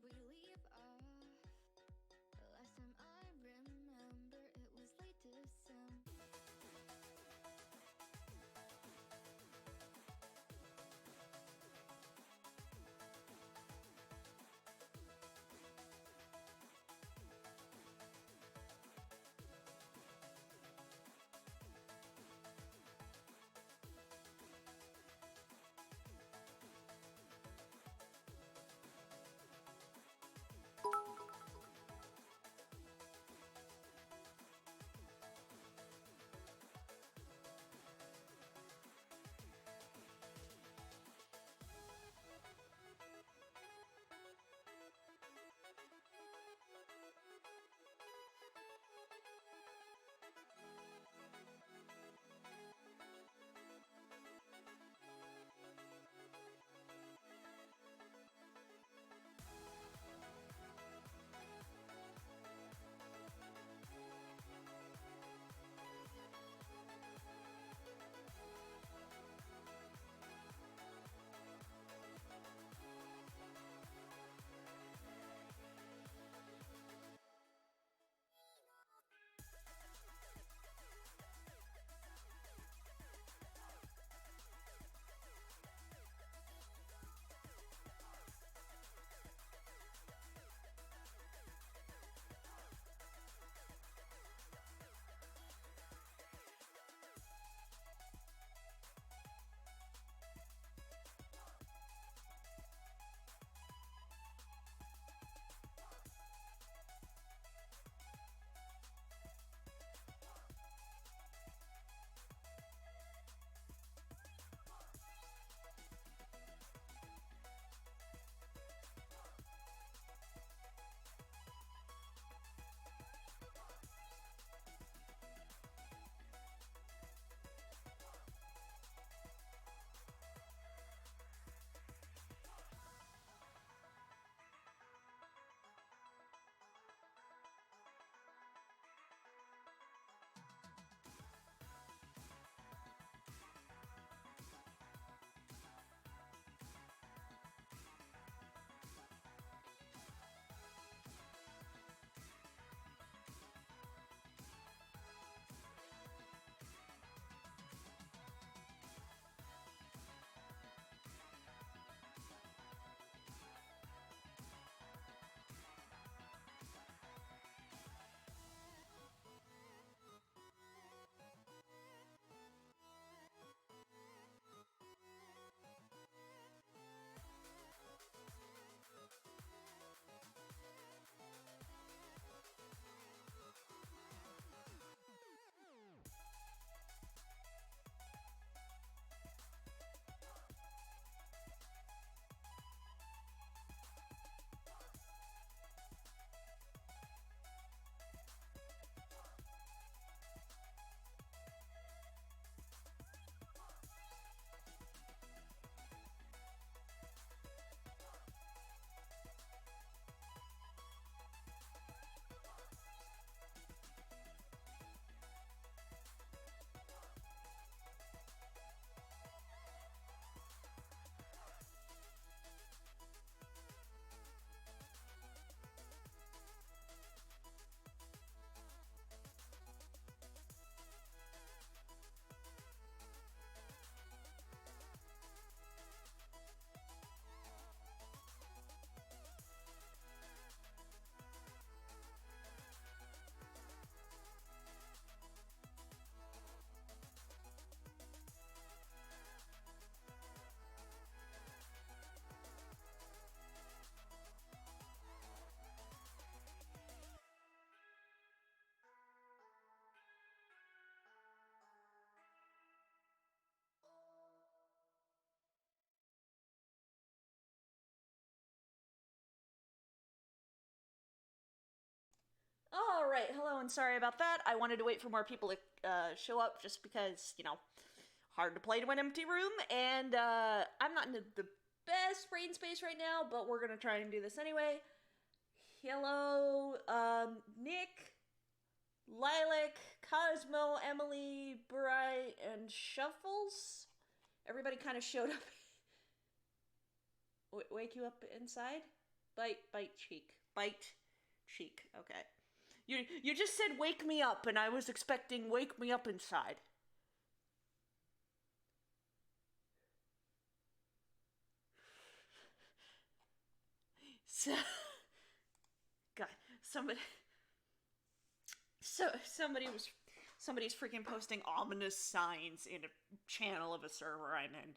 we leave off? The last time I remember, it was late December. All right, hello, and sorry about that. I wanted to wait for more people to show up just because, hard to play to an empty room, and I'm not in the best brain space right now, but we're gonna try and do this anyway. Hello, Nick, Lilac, Cosmo, Emily, Bright, and Shuffles. Everybody kind of showed up. Wake you up inside? Bite cheek. Bite cheek. Okay. You just said wake me up, and I was expecting wake me up inside. So, God, somebody's freaking posting ominous signs in a channel of a server I'm in.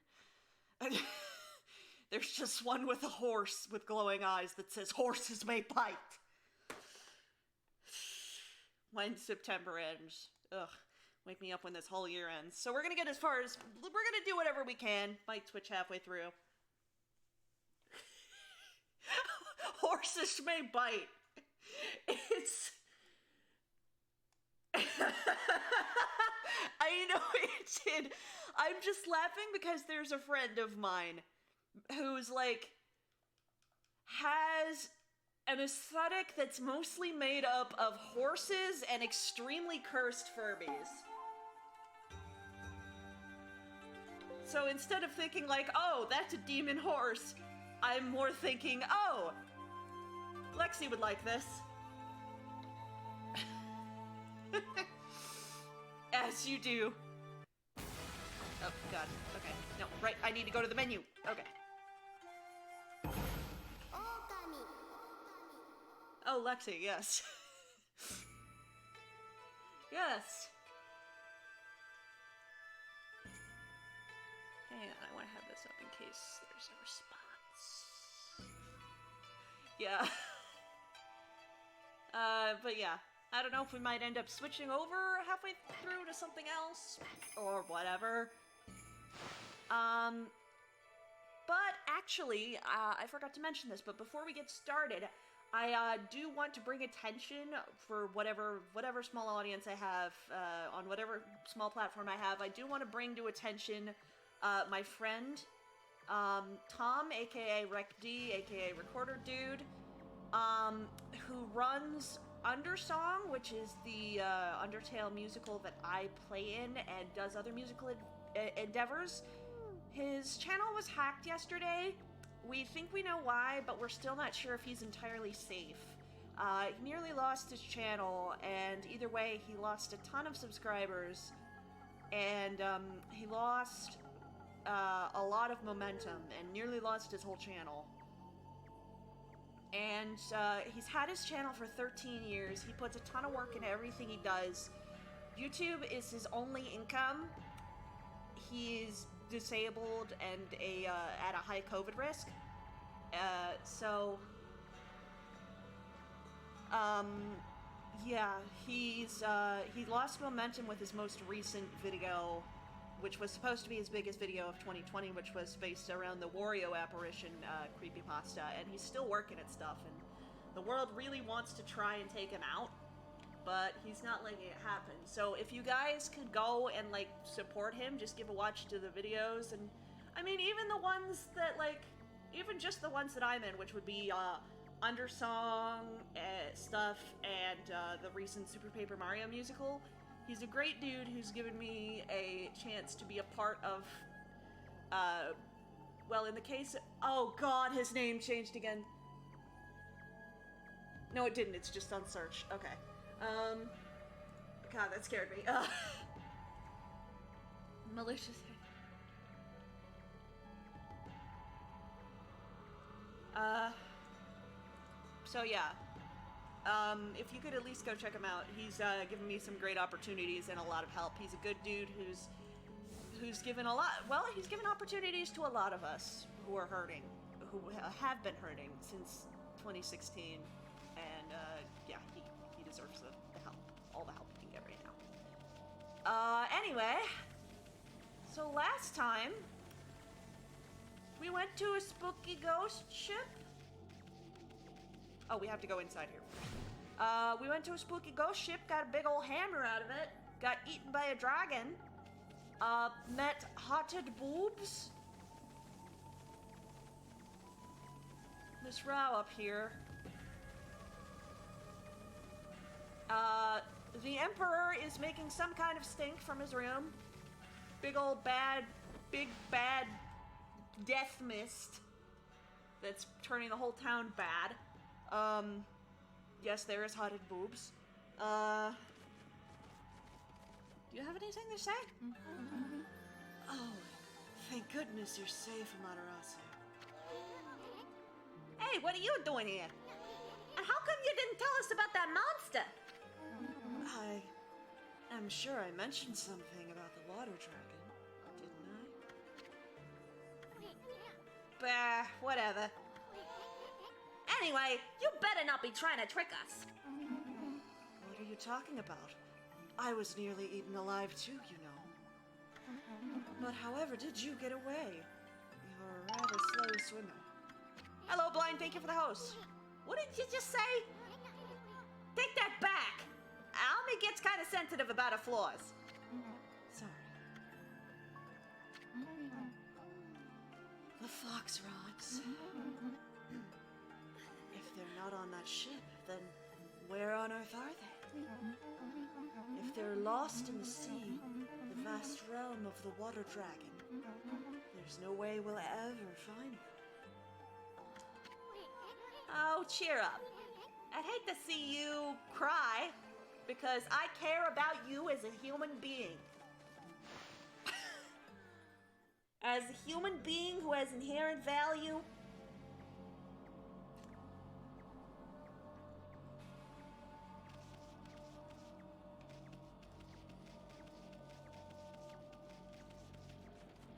There's just one with a horse with glowing eyes that says horses may bite. When September ends. Ugh. Wake me up when this whole year ends. So we're gonna get as far as... We're gonna do whatever we can. Might switch halfway through. Horses may bite. It's... I know it did. I'm just laughing because there's a friend of mine who's like... has an aesthetic that's mostly made up of horses and extremely cursed Furbies. So instead of thinking like, oh, that's a demon horse, I'm more thinking, oh, Lexi would like this. As you do. Oh, God. Okay. No, right. I need to go to the menu. Okay. Okami. Oh, Lexi, yes. Yes. Hang on, I want to have this up in case there's a response. Yeah. But yeah. I don't know if we might end up switching over halfway through to something else, or whatever. But actually, I forgot to mention this, but before we get started, I do want to bring attention for whatever small audience I have, on whatever small platform I have, I do want to bring to attention my friend, Tom, aka Rec D, aka Recorder Dude, who runs Undersong, which is the Undertale musical that I play in and does other musical endeavors. His channel was hacked yesterday. We think we know why, but we're still not sure if he's entirely safe. He nearly lost his channel, and either way, he lost a ton of subscribers, and he lost a lot of momentum, and nearly lost his whole channel. And he's had his channel for 13 years. He puts a ton of work into everything he does. YouTube is his only income. He's disabled and at a high COVID risk. Yeah, he lost momentum with his most recent video, which was supposed to be his biggest video of 2020, which was based around the Wario apparition creepypasta, and he's still working at stuff, and the world really wants to try and take him out, but he's not letting it happen. So if you guys could go and, like, support him, just give a watch to the videos, and, I mean, even the ones that, like, even just the ones that I'm in, which would be, Undersong stuff, and, the recent Super Paper Mario musical. He's a great dude who's given me a chance to be a part of, well, in the case of, oh god, his name changed again. No, it didn't, it's just on search. Okay. God, that scared me. Malicious. So yeah. If you could at least go check him out, he's given me some great opportunities and a lot of help. He's a good dude who's given a lot. Well, he's given opportunities to a lot of us who are hurting, who have been hurting since 2016, and yeah, he deserves the help, all the help he can get right now. Anyway, so last time we went to a spooky ghost ship. Oh, we have to go inside here first. We went to a spooky ghost ship, got a big old hammer out of it, got eaten by a dragon, met haunted boobs. This row up here. The Emperor is making some kind of stink from his room. Big bad death mist. that's turning the whole town bad. Yes, there is haunted boobs. Do you have anything to say? Oh, thank goodness you're safe, Amaterasu. Hey, what are you doing here? And how come you didn't tell us about that monster? I'm sure I mentioned something about the water dragon, didn't I? Bah, whatever. Anyway, you better not be trying to trick us. What are you talking about? I was nearly eaten alive too, you know. But however did you get away? You're a rather slow swimmer. Hello, Blind, thank you for the host. What did you just say? Take that back! Almy gets kind of sensitive about her flaws. Sorry. The fox rods. If they're not on that ship, then where on earth are they? If they're lost in the sea, the vast realm of the water dragon, there's no way we'll ever find them. Oh, cheer up. I'd hate to see you cry, because I care about you as a human being. As a human being who has inherent value.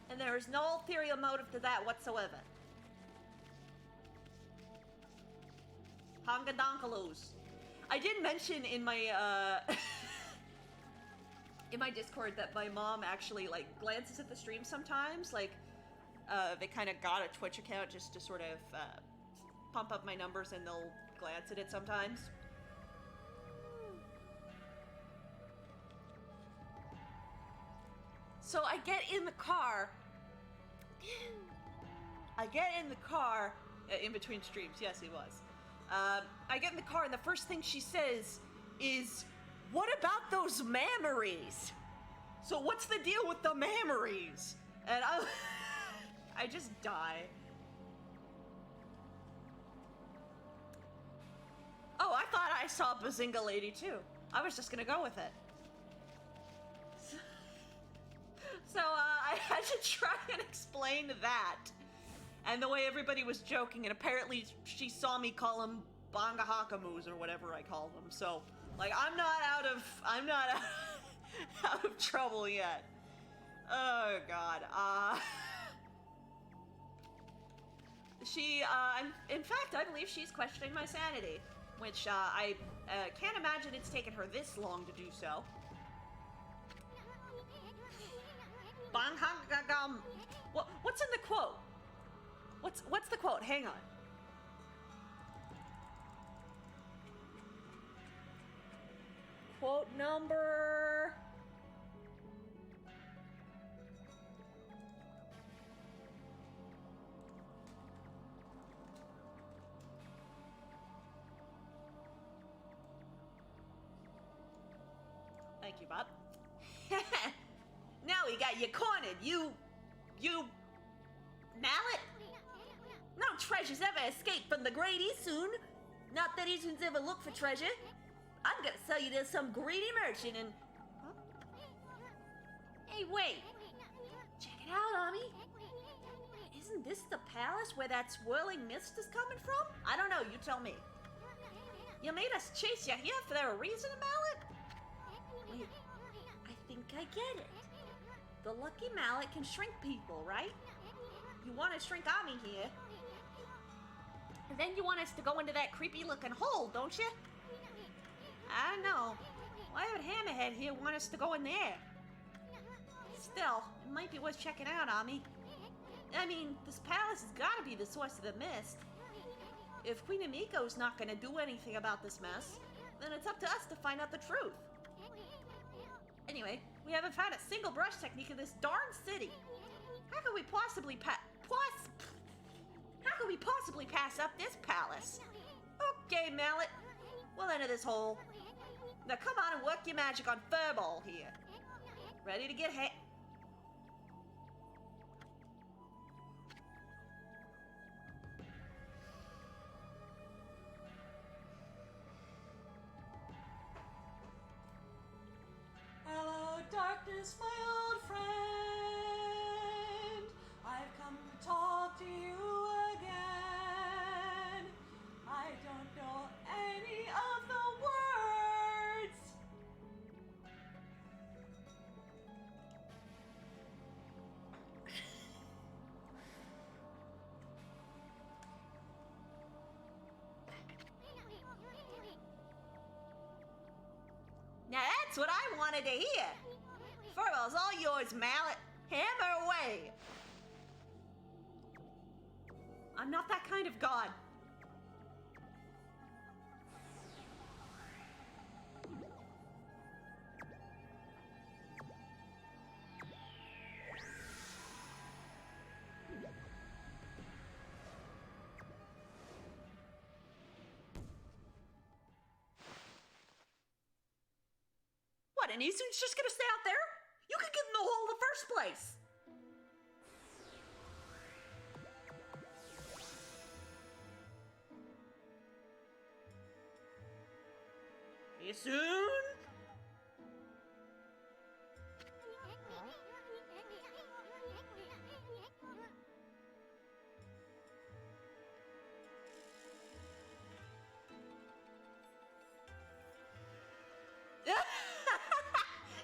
And there is no ulterior motive to that whatsoever. Hongadonkaloo's. I did mention in my in my Discord that my mom actually like glances at the stream sometimes. Like they kind of got a Twitch account just to sort of pump up my numbers, and they'll glance at it sometimes. So I get in the car. In between streams. Yes, he was. I get in the car, and the first thing she says is, "What about those mammaries?" So what's the deal with the mammaries? And I just die. Oh, I thought I saw Bazinga Lady too. I was just gonna go with it. So I had to try and explain that. And the way everybody was joking, and apparently she saw me call them bangahakamus or whatever I call them. So, like, I'm not out of trouble yet. Oh God. In fact, I believe she's questioning my sanity, which I can't imagine it's taken her this long to do so. Banghangagam. What's in the quote? What's the quote? Hang on. Quote number. Thank you, Bob. Now we got you cornered, you mallet. No treasures ever escape from the Great Eastern. Not that Easterns ever look for treasure. I'm gonna sell you to some greedy merchant and... Huh? Hey, wait. Check it out, Ami. Isn't this the palace where that swirling mist is coming from? I don't know, you tell me. You made us chase you here for a reason, Mallet? Wait, I think I get it. The lucky mallet can shrink people, right? You want to shrink Ami here. And then you want us to go into that creepy-looking hole, don't you? I don't know. Why would Hammerhead here want us to go in there? Still, it might be worth checking out, Ami. I mean, this palace has got to be the source of the mist. If Queen Amiko's not going to do anything about this mess, then it's up to us to find out the truth. Anyway, we haven't found a single brush technique in this darn city. How could we possibly pass up this palace? Okay, Mallet. We'll enter this hole. Now come on and work your magic on Furball here. Ready to get hit? Alice, my old friend, I've come to talk to you again. I don't know any of the words. Now that's what I wanted to hear. Furball's all yours, Mallet. Hammer away. I'm not that kind of god. What, and Isu's just gonna stay out there? You could give him the hole in the first place. Isun?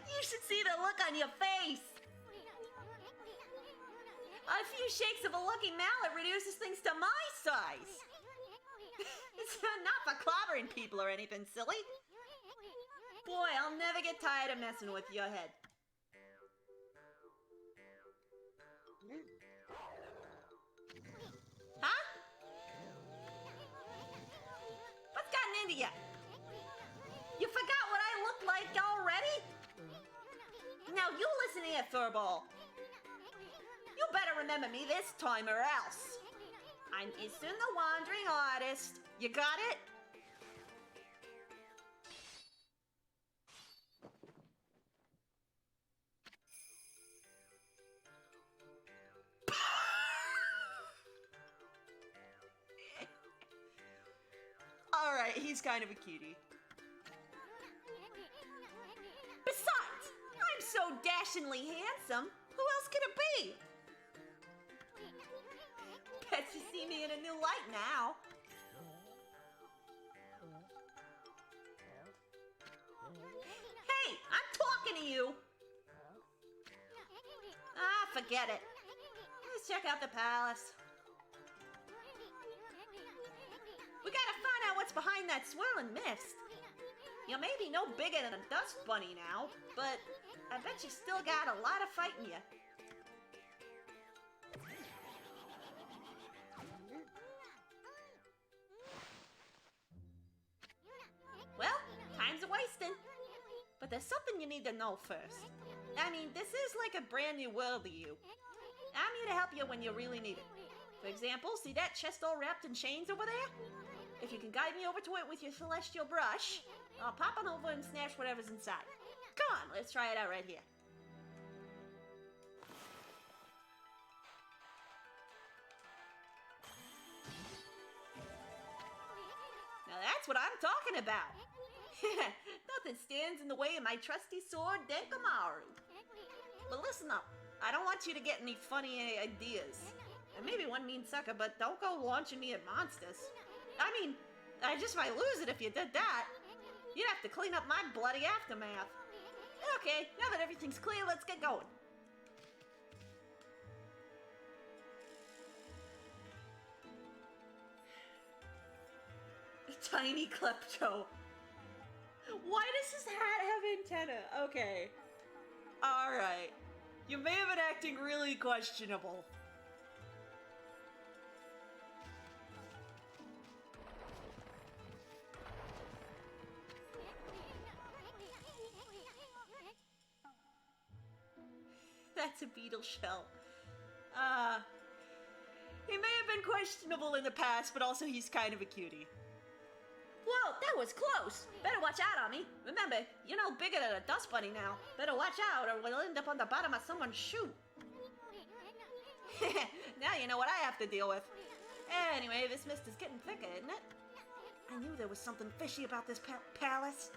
You should see the look on your face. A few shakes of a lucky mallet reduces things to my size. It's not for clobbering people or anything silly. Boy, I'll never get tired of messing with your head. Huh? What's gotten into you? You forgot what I look like already? Now you listen here, Furball. You better remember me this time or else. I'm Isun the Wandering Artist. You got it? Alright, he's kind of a cutie. Besides, I'm so dashingly handsome. Who else could it be? Bet you see me in a new light now. Hey, I'm talking to you. Ah, forget it. Let's check out the palace. We gotta find out what's behind that swirling mist. You may be no bigger than a dust bunny now, but I bet you still got a lot of fight in you. Well, time's a-wasting. But there's something you need to know first. I mean, this is like a brand new world to you. I'm here to help you when you really need it. For example, see that chest all wrapped in chains over there? If you can guide me over to it with your celestial brush, I'll pop on over and snatch whatever's inside. Come on, let's try it out right here. Now that's what I'm talking about. Nothing stands in the way of my trusty sword, Denkamaru. But listen up, I don't want you to get any funny ideas. And maybe one mean sucker, but don't go launching me at monsters. I mean, I just might lose it if you did that. You'd have to clean up my bloody aftermath. Okay, now that everything's clear, let's get going. Tiny klepto. Why does his hat have antenna? Okay. Alright. You may have been acting really questionable. That's a beetle shell. He may have been questionable in the past, but also he's kind of a cutie. Whoa, that was close! Better watch out on me. Remember, you're no bigger than a dust bunny now. Better watch out or we'll end up on the bottom of someone's shoe. Now you know what I have to deal with. Anyway, this mist is getting thicker, isn't it? I knew there was something fishy about this palace.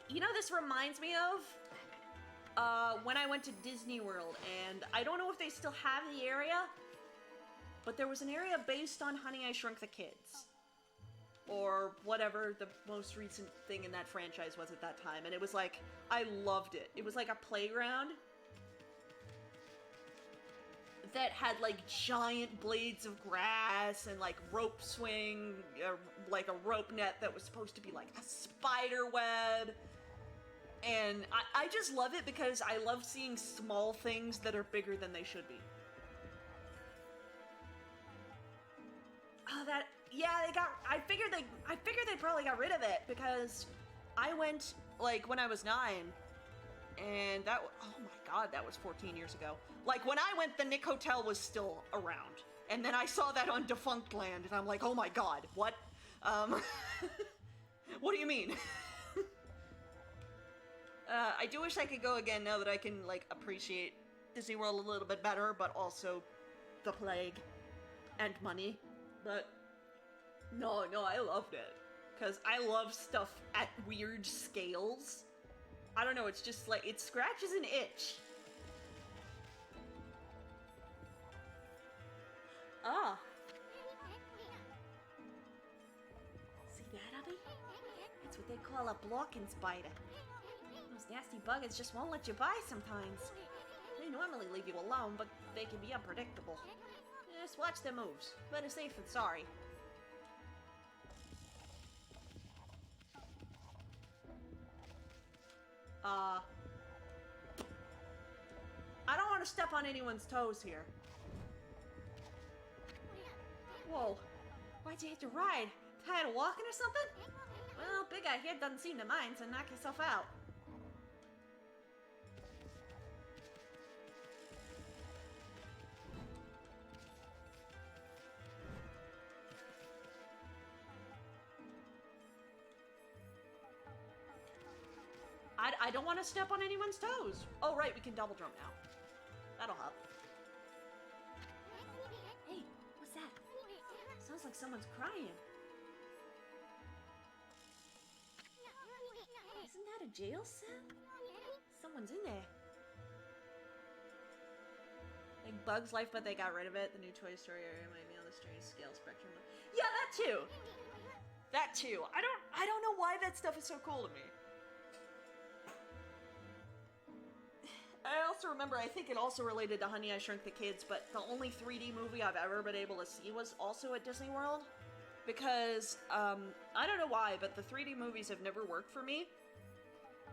You know, this reminds me of when I went to Disney World, and I don't know if they still have the area, but there was an area based on Honey, I Shrunk the Kids. Or whatever the most recent thing in that franchise was at that time. And it was like, I loved it. It was like a playground that had like giant blades of grass and like rope swing, like a rope net that was supposed to be like a spider web. And I just love it because I love seeing small things that are bigger than they should be. Oh, I figured they probably got rid of it because I went, like, when I was 9, and oh my god, that was 14 years ago. Like, when I went, the Nick Hotel was still around, and then I saw that on Defunct Land, and I'm like, oh my god, what? What do you mean? I do wish I could go again now that I can, like, appreciate Disney World a little bit better, but also the plague and money. But no, I loved it. Because I love stuff at weird scales. I don't know, it's just like, it scratches an itch. Ah. See that, Abby? That's what they call a blocking spider. Those nasty buggers just won't let you by sometimes. They normally leave you alone, but they can be unpredictable. Just watch their moves. Better safe than sorry. I don't want to step on anyone's toes here. Whoa. Why'd you hit your ride? Tired of walking or something? Well, Big Eye here doesn't seem to mind, so knock yourself out. I don't want to step on anyone's toes. Oh, right, we can double jump now. That'll help. Hey, what's that? Sounds like someone's crying. Isn't that a jail cell? Someone's in there. Like Bug's Life, but they got rid of it. The new Toy Story area might be on the strange scale spectrum. Yeah, that too. That too. I don't know why that stuff is so cool to me. I also remember, I think it also related to Honey, I Shrunk the Kids, but the only 3D movie I've ever been able to see was also at Disney World. Because, I don't know why, but the 3D movies have never worked for me.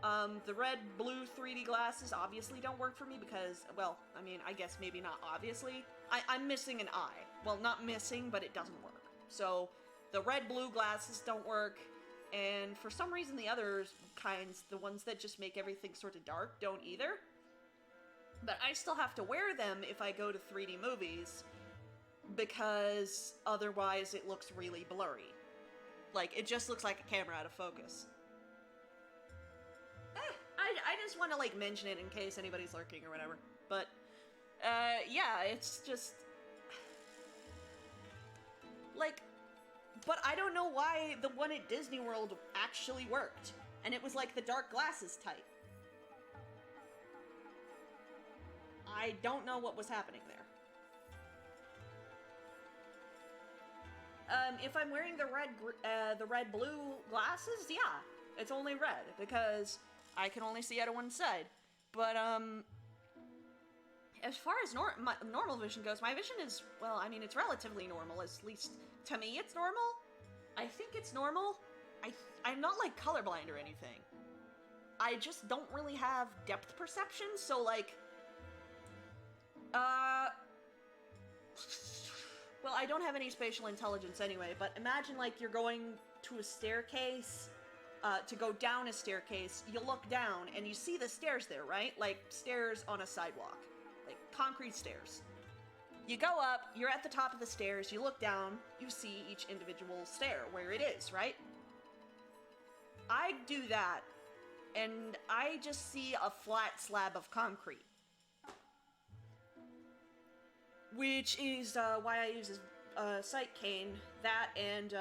The red, blue 3D glasses obviously don't work for me because, well, I mean, I guess maybe not obviously. I'm missing an eye. Well, not missing, but it doesn't work. So, the red, blue glasses don't work, and for some reason the other kinds, the ones that just make everything sort of dark, don't either. But I still have to wear them if I go to 3D movies, because otherwise it looks really blurry. Like, it just looks like a camera out of focus. I just want to, like, mention it in case anybody's lurking or whatever. But, yeah, it's just... Like, but I don't know why the one at Disney World actually worked. And it was, like, the dark glasses type. I don't know what was happening there. If I'm wearing the red-blue glasses, yeah, it's only red, because I can only see out of one side. But, as far as normal vision goes, my vision is, well, I mean, it's relatively normal, at least to me it's normal. I think it's normal. I'm not, like, colorblind or anything. I just don't really have depth perception, so, like, well, I don't have any spatial intelligence anyway, but imagine, like, you're going to a staircase, to go down a staircase, you look down, and you see the stairs there, right? Like, stairs on a sidewalk. Like, concrete stairs. You go up, you're at the top of the stairs, you look down, you see each individual stair, where it is, right? I do that, and I just see a flat slab of concrete. Which is why I use a sight cane. That and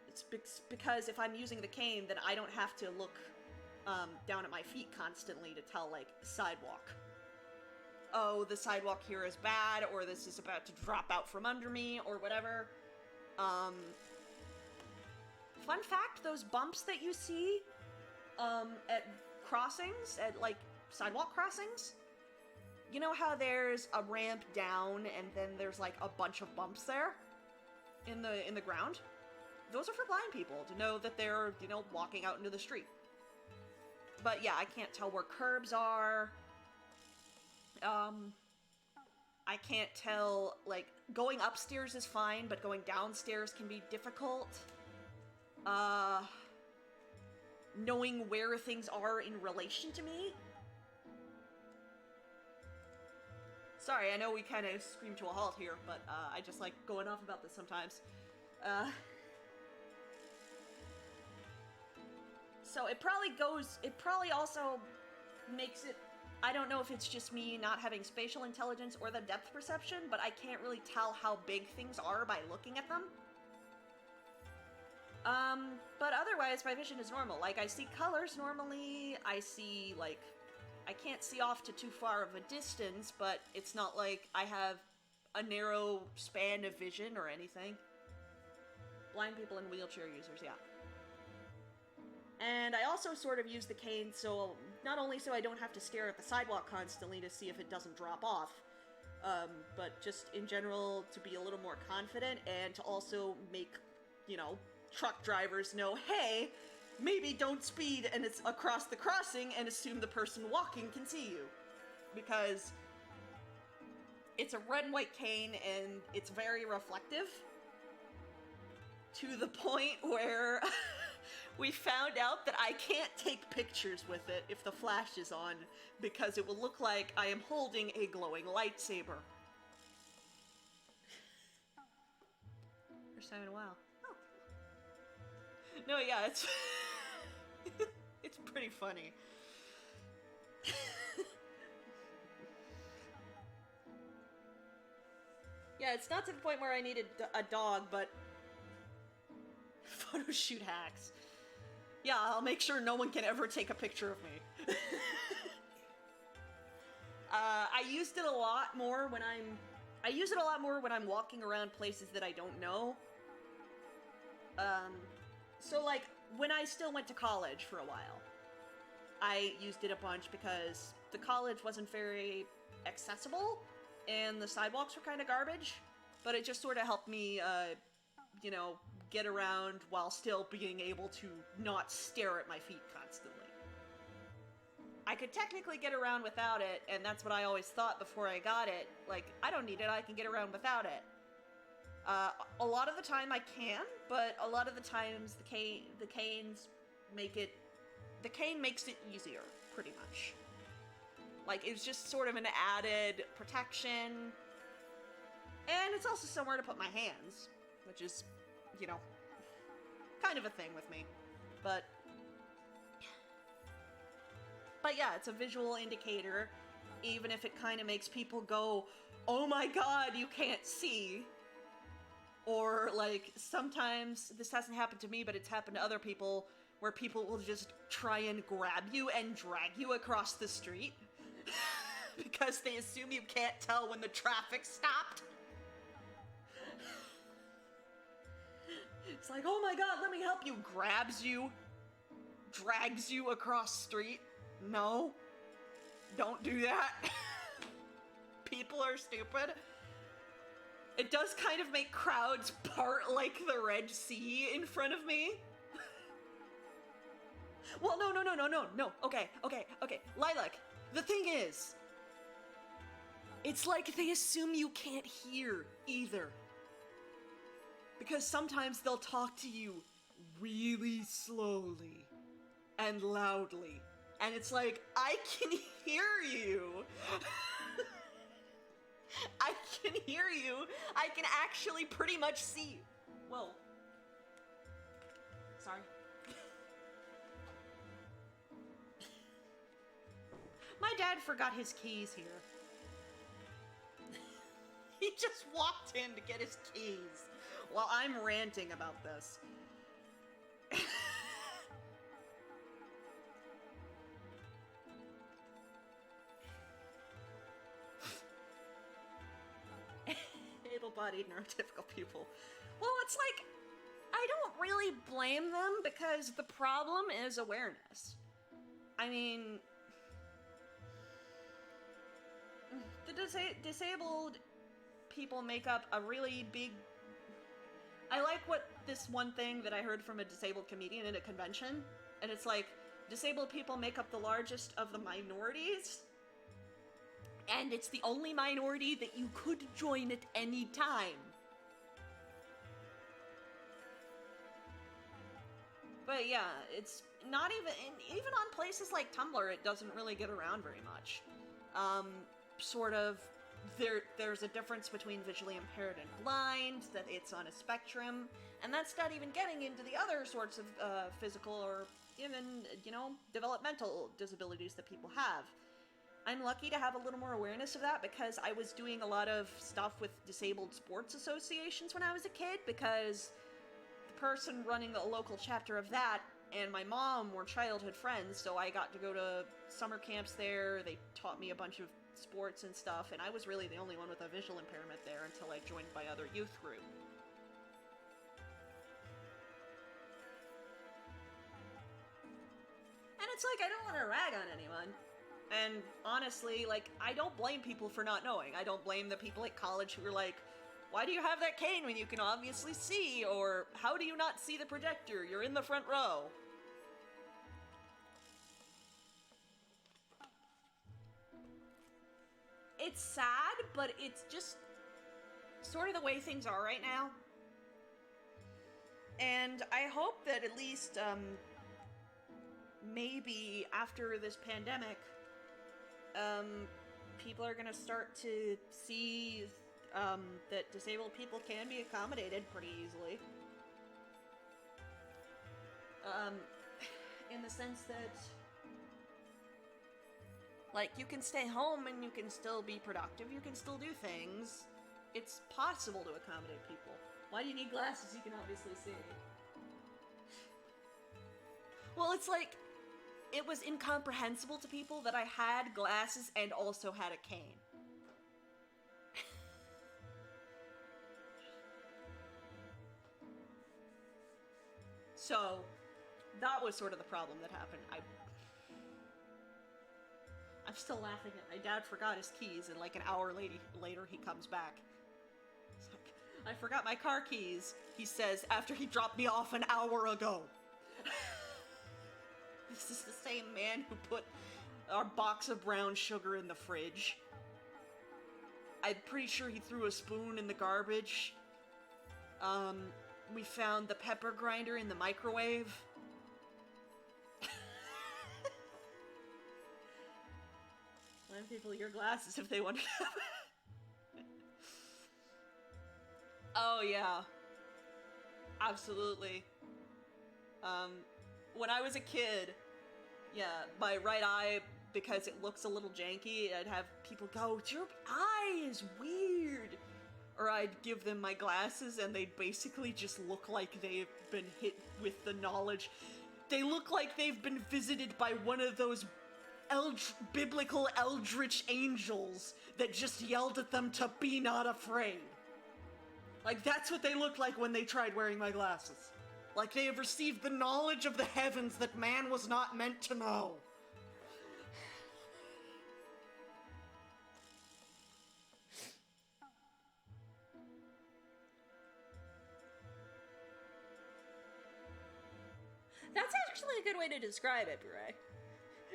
it's because if I'm using the cane, then I don't have to look down at my feet constantly to tell, like, sidewalk. Oh, the sidewalk here is bad, or this is about to drop out from under me, or whatever. Fun fact, those bumps that you see, at crossings, at, like, sidewalk crossings, you know how there's a ramp down, and then there's, like, a bunch of bumps there? In the ground? Those are for blind people, to know that they're, you know, walking out into the street. But yeah, I can't tell where curbs are. I can't tell, like, going upstairs is fine, but going downstairs can be difficult. Knowing where things are in relation to me. Sorry, I know we kind of scream to a halt here, but I just like going off about this sometimes. So it probably also makes it, I don't know if it's just me not having spatial intelligence or the depth perception, but I can't really tell how big things are by looking at them. But otherwise, my vision is normal. Like, I see colors normally, I see, like, I can't see off to too far of a distance, but it's not like I have a narrow span of vision or anything. Blind people and wheelchair users, yeah. And I also sort of use the cane so, not only so I don't have to stare at the sidewalk constantly to see if it doesn't drop off, but just in general to be a little more confident and to also make, you know, truck drivers know, hey, maybe don't speed and it's across the crossing and assume the person walking can see you. Because it's a red and white cane and it's very reflective. To the point where we found out that I can't take pictures with it if the flash is on because it will look like I am holding a glowing lightsaber. First time in a while. Oh. No, yeah, it's it's pretty funny. Yeah, it's not to the point where I needed a dog, but photo shoot hacks. Yeah, I'll make sure no one can ever take a picture of me. I use it a lot more when I'm walking around places that I don't know. So like, when I still went to college for a while, I used it a bunch because the college wasn't very accessible, and the sidewalks were kind of garbage, but it just sort of helped me, you know, get around while still being able to not stare at my feet constantly. I could technically get around without it, and that's what I always thought before I got it. Like, I don't need it, I can get around without it. A lot of the time I can, but a lot of the times the cane makes it easier, pretty much. Like, it's just sort of an added protection, and it's also somewhere to put my hands, which is, you know, kind of a thing with me. But yeah, it's a visual indicator, even if it kind of makes people go, oh my god, you can't see. Or, like, sometimes, this hasn't happened to me, but it's happened to other people, where people will just try and grab you and drag you across the street. Because they assume you can't tell when the traffic stopped. It's like, oh my god, let me help you. Grabs you. Drags you across the street. No. Don't do that. People are stupid. It does kind of make crowds part like the Red Sea in front of me. Well, no. Okay. Lilac, the thing is, it's like they assume you can't hear either. Because sometimes they'll talk to you really slowly and loudly. And it's like, I can hear you. I can hear you. I can actually pretty much see. Whoa. Sorry. My dad forgot his keys here. He just walked in to get his keys while I'm ranting about this. able-bodied neurotypical people. Well, it's like, I don't really blame them because the problem is awareness. I mean, the disabled people make up a really big... I like what this one thing that I heard from a disabled comedian at a convention, and it's like, disabled people make up the largest of the minorities, and it's the only minority that you could join at any time. But yeah, it's not even on places like Tumblr, it doesn't really get around very much. Sort of, there's a difference between visually impaired and blind, that it's on a spectrum, and that's not even getting into the other sorts of physical or even, developmental disabilities that people have. I'm lucky to have a little more awareness of that because I was doing a lot of stuff with disabled sports associations when I was a kid, because the person running a local chapter of that and my mom were childhood friends, so I got to go to summer camps there. They taught me a bunch of sports and stuff, and I was really the only one with a visual impairment there until I joined my other youth group. And it's like, I don't want to rag on anyone. And honestly, like, I don't blame people for not knowing. I don't blame the people at college who are like, why do you have that cane when you can obviously see? Or, how do you not see the projector? You're in the front row. It's sad, but it's just sort of the way things are right now. And I hope that at least, maybe after this pandemic, people are gonna start to see, that disabled people can be accommodated pretty easily. In the sense that, like, you can stay home and you can still be productive, you can still do things. It's possible to accommodate people. Why do you need glasses? You can obviously see. Well, it's like, it was incomprehensible to people that I had glasses and also had a cane. So, that was sort of the problem that happened. I'm still laughing at my dad forgot his keys, and like an hour later he comes back. It's like, I forgot my car keys, he says, after he dropped me off an hour ago. This is the same man who put our box of brown sugar in the fridge. I'm pretty sure he threw a spoon in the garbage. We found the pepper grinder in the microwave. Lend people your glasses if they want to have. Oh yeah. Absolutely. When I was a kid, yeah, my right eye, because it looks a little janky, I'd have people go, your eye is weird. Or I'd give them my glasses and they'd basically just look like they've been hit with the knowledge. They look like they've been visited by one of those biblical eldritch angels that just yelled at them to be not afraid. Like, that's what they looked like when they tried wearing my glasses. Like they have received the knowledge of the heavens that man was not meant to know. That's actually a good way to describe it, Bure.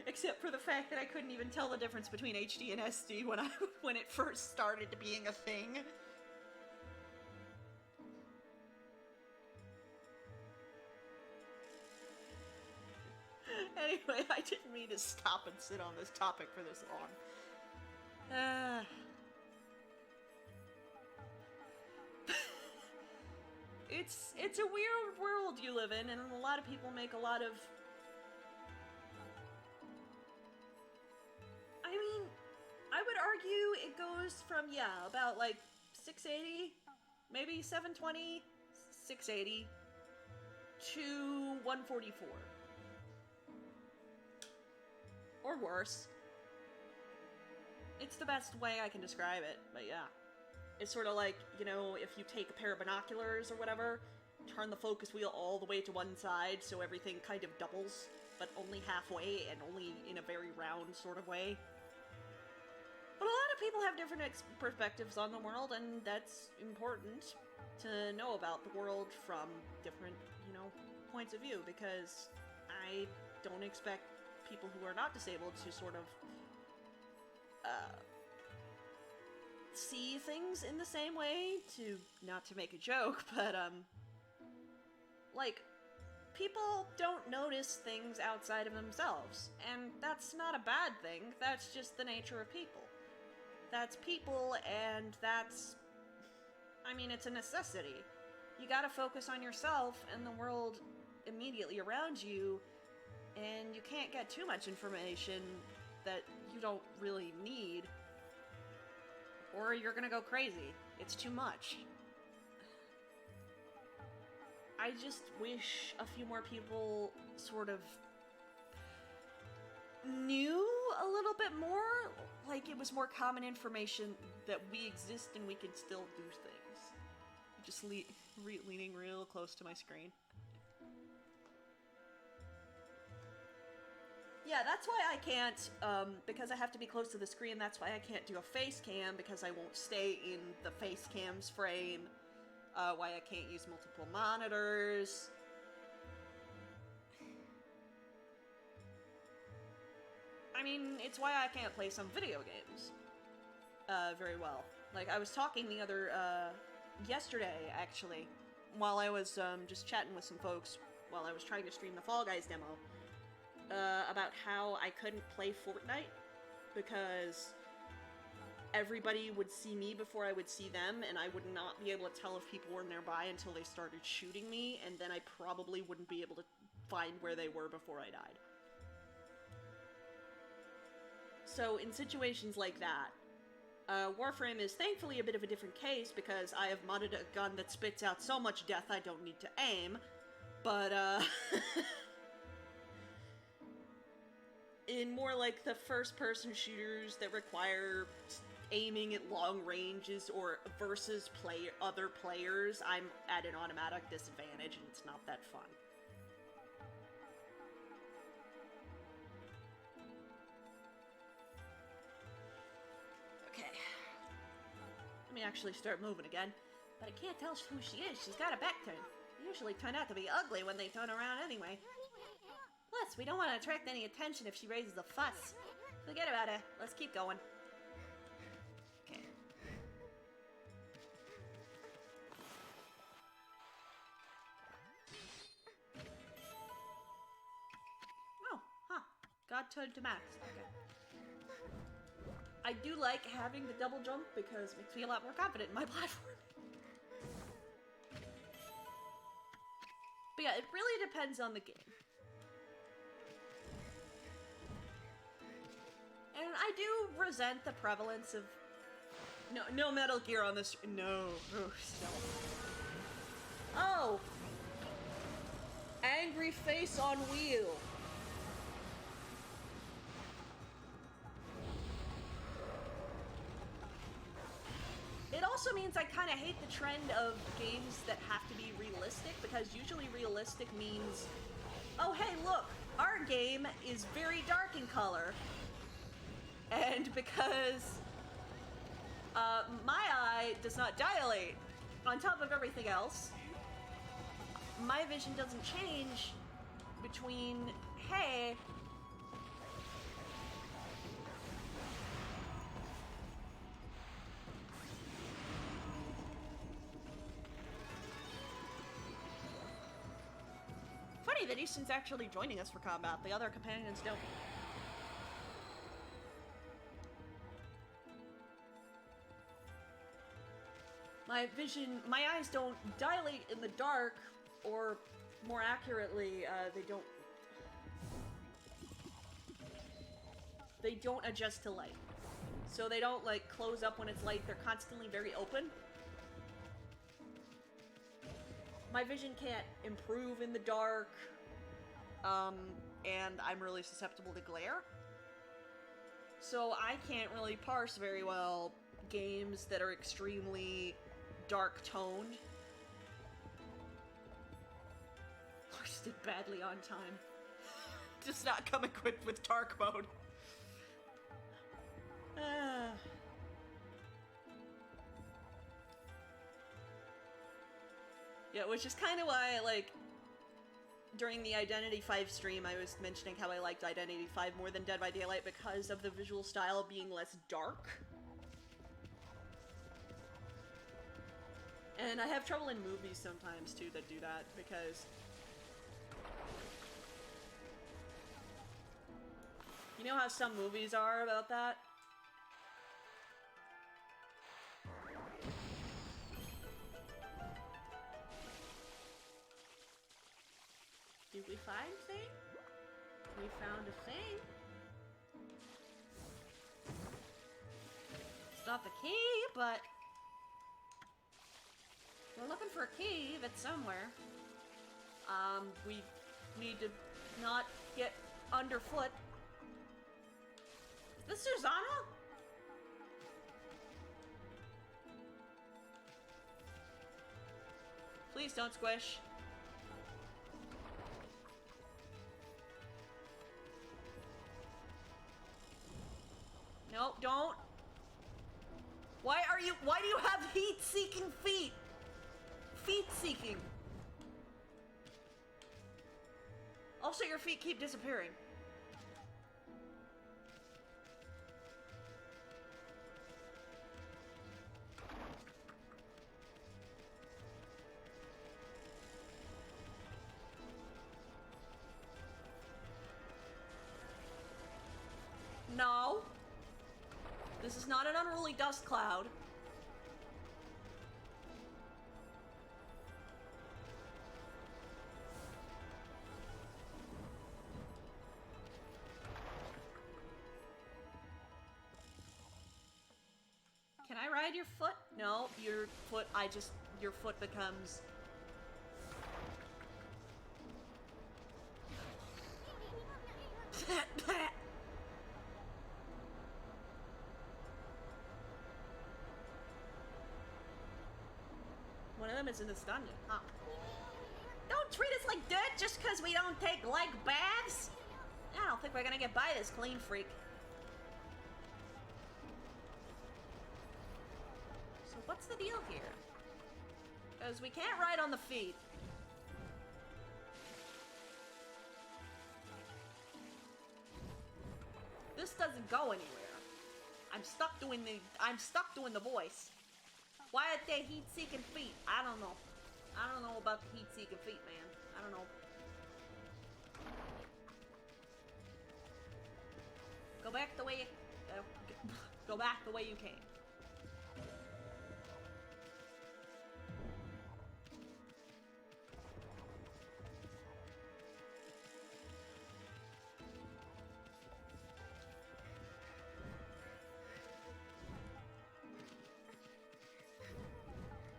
Except for the fact that I couldn't even tell the difference between HD and SD when it first started being a thing. Anyway, I didn't mean to stop and sit on this topic for this long. It's a weird world you live in, and a lot of people make a lot of... I mean, I would argue it goes from, yeah, about like 680, maybe 720, 680, to 144. Or worse. It's the best way I can describe it, but yeah. It's sort of like, you know, if you take a pair of binoculars or whatever, turn the focus wheel all the way to one side so everything kind of doubles, but only halfway and only in a very round sort of way. But a lot of people have different perspectives on the world, and that's important to know about the world from different, you know, points of view, because I don't expect people who are not disabled to sort of see things in the same way, to not to make a joke, but like, people don't notice things outside of themselves, and that's not a bad thing. That's just the nature of people. That's people, and that's, I mean, it's a necessity. You gotta focus on yourself and the world immediately around you, and you can't get too much information that you don't really need, or you're gonna go crazy. It's too much. I just wish a few more people sort of knew a little bit more, like it was more common information that we exist and we can still do things. Just leaning real close to my screen. Yeah, that's why I can't, because I have to be close to the screen, that's why I can't do a face cam, because I won't stay in the face cam's frame. Why I can't use multiple monitors. I mean, it's why I can't play some video games very well. Like, I was talking the other, yesterday, actually, while I was just chatting with some folks while I was trying to stream the Fall Guys demo, about how I couldn't play Fortnite because everybody would see me before I would see them, and I would not be able to tell if people were nearby until they started shooting me, and then I probably wouldn't be able to find where they were before I died. So in situations like that, Warframe is thankfully a bit of a different case because I have modded a gun that spits out so much death I don't need to aim, but in more like the first-person shooters that require aiming at long ranges or versus other players, I'm at an automatic disadvantage and it's not that fun. Okay. Let me actually start moving again. But I can't tell who she is. She's got a back turn. They usually turn out to be ugly when they turn around anyway. Plus, we don't want to attract any attention if she raises a fuss. Forget about it. Let's keep going. Okay. Oh, huh. God turned to max. Okay. I do like having the double jump because it makes me a lot more confident in my platform. But yeah, it really depends on the game. And I do resent the prevalence of no Metal Gear on this. No. Oh. Angry face on wheel. It also means I kind of hate the trend of games that have to be realistic, because usually realistic means, oh hey look, our game is very dark in color. And because my eye does not dilate on top of everything else, my vision doesn't change between, hey, funny that Easton's actually joining us for combat. The other companions don't. My eyes don't dilate in the dark, or more accurately, they don't adjust to light. So they don't, like, close up when it's light, they're constantly very open. My vision can't improve in the dark, and I'm really susceptible to glare. So I can't really parse very well games that are extremely dark toned. Lars did badly on time. Does not come equipped with dark mode. Yeah, which is kind of why, like, during the Identity 5 stream, I was mentioning how I liked Identity 5 more than Dead by Daylight because of the visual style being less dark. And I have trouble in movies sometimes, too, that do that, because... You know how some movies are about that? Did we find thing? We found a thing. It's not the key, but... We're looking for a key that's somewhere. We need to not get underfoot. Is this Susanna? Please don't squish. No, don't. Why do you have heat-seeking feet? Feet-seeking. Also, your feet keep disappearing. No. This is not an unruly dust cloud. Can I ride your foot? No, your foot, your foot becomes... One of them is in this dungeon. Huh. Don't treat us like dirt just because we don't take leg baths! I don't think we're gonna get by this clean freak. So what's the deal here? Because we can't ride on the feet. This doesn't go anywhere. I'm stuck doing the voice. Why are they heat-seeking feet? I don't know. I don't know about the heat-seeking feet, man. I don't know. Go back the way you... go back the way you came.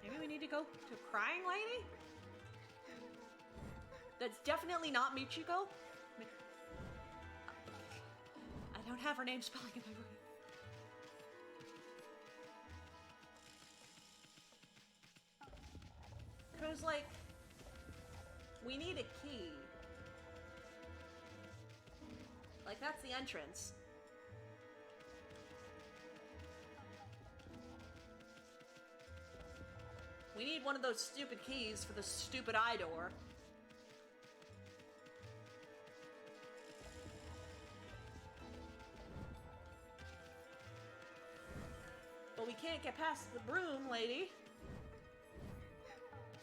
Maybe we need to go to Crying Lady? That's definitely not Michiko. I don't have her name spelling in my brain. Cause, like, we need a key. Like, that's the entrance. We need one of those stupid keys for the stupid eye door. But we can't get past the broom lady.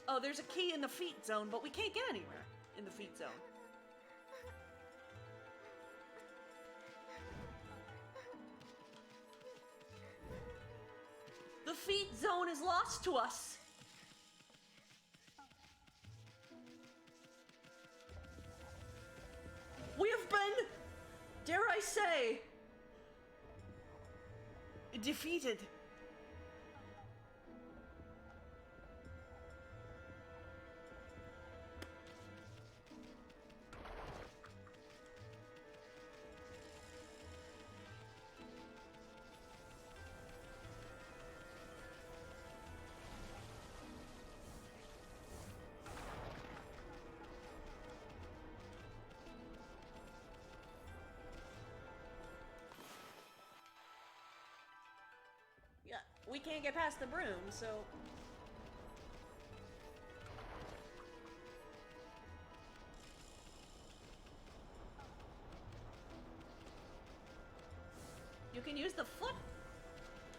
Oh, there's a key in the feet zone, but we can't get anywhere in the feet zone. The feet zone is lost to us. We have been, dare I say, defeated. we can't get past the broom, so... You can use the foot,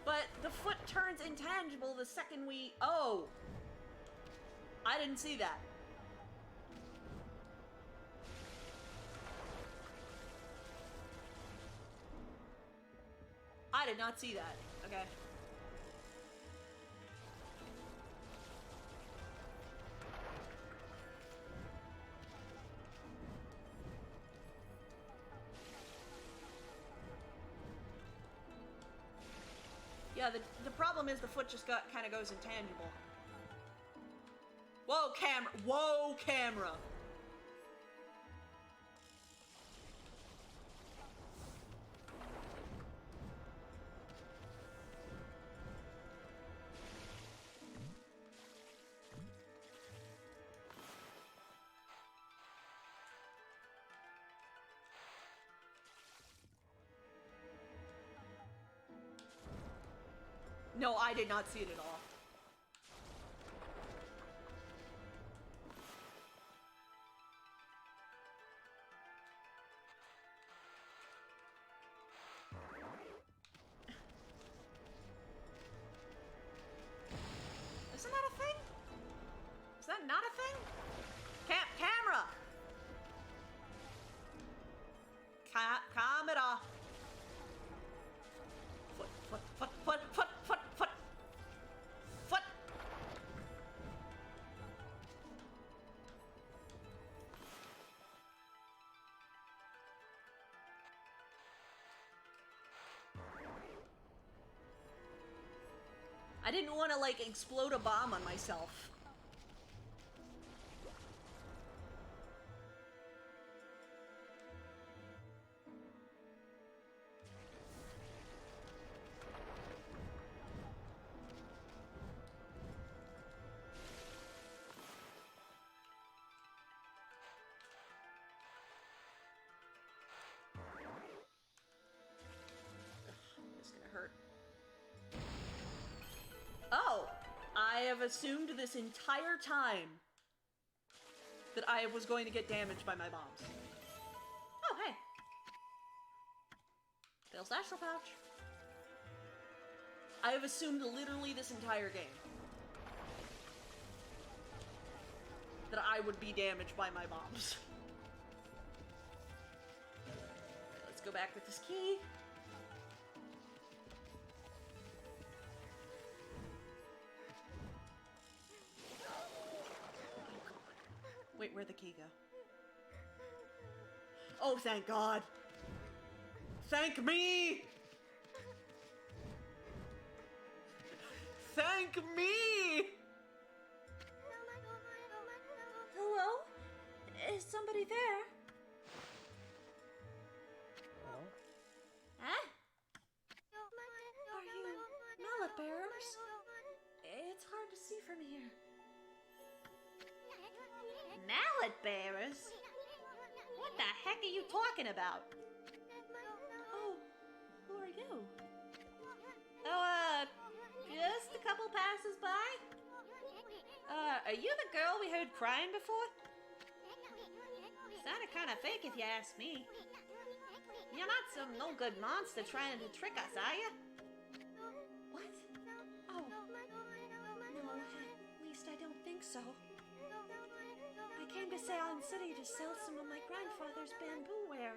but the foot turns intangible the second we... Oh! I didn't see that. I did not see that. Okay. Yeah, the problem is the foot just kind of goes intangible. Whoa, camera! Whoa, camera! No, I did not see it at all. Isn't that a thing? Is that not a thing? Camera! Camera! Foot, foot, foot, foot, foot, foot, foot! Foot! I didn't want to, like, explode a bomb on myself. This is gonna hurt. Oh! I have assumed this entire time that I was going to get damaged by my bombs. Oh, hey. Bill's astral pouch. I have assumed literally this entire game that I would be damaged by my bombs. Let's go back with this key. Wait, where'd the key go? Oh, thank God. Thank me! Thank me! Hello? Is somebody there? Hello? Huh? Are you mallet bearers? It's hard to see from here. Mallet bearers? What the heck are you talking about? Oh, who are you? Oh, just a couple passes by? Are you the girl we heard crying before? Sounded kind of fake if you ask me. You're not some no-good monster trying to trick us, are you? What? Oh. No, at least I don't think so. I came to Ceylon City to sell some of my grandfather's bamboo ware.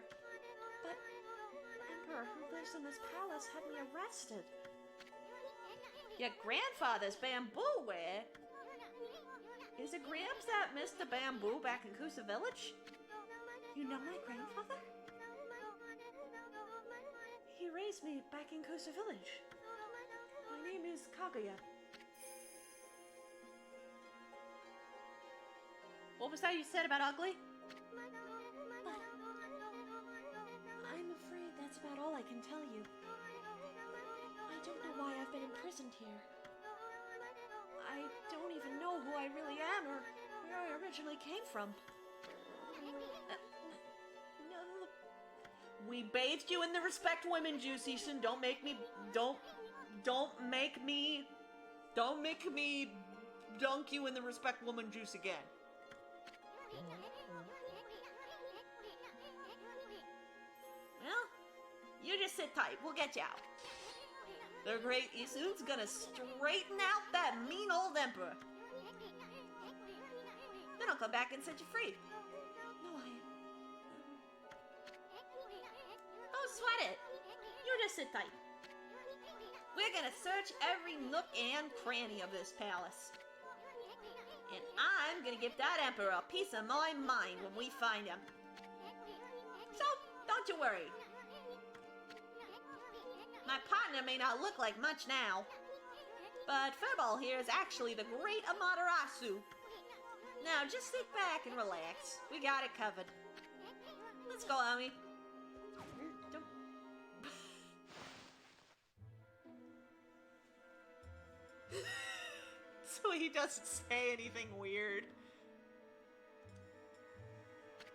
But the Emperor who lives in this palace had me arrested. Your grandfather's bamboo ware? Is it Gramps that Mr. Bamboo back in Kusa Village? You know my grandfather? He raised me back in Kusa Village. My name is Kaguya. What was that you said about ugly? But I'm afraid that's about all I can tell you. I don't know why I've been imprisoned here. I don't even know who I really am or where I originally came from. No. We bathed you in the respect women juice, Ishin. Don't Don't make me dunk you in the respect woman juice again. Well, you just sit tight. We'll get you out. The great Isu's gonna straighten out that mean old emperor. Then I'll come back and set you free. No, don't sweat it. You just sit tight. We're gonna search every nook and cranny of this palace. And I'm gonna give that emperor a piece of my mind when we find him. So, don't you worry. My partner may not look like much now, but Furball here is actually the great Amaterasu. Now, just sit back and relax. We got it covered. Let's go, Ami. So he doesn't say anything weird.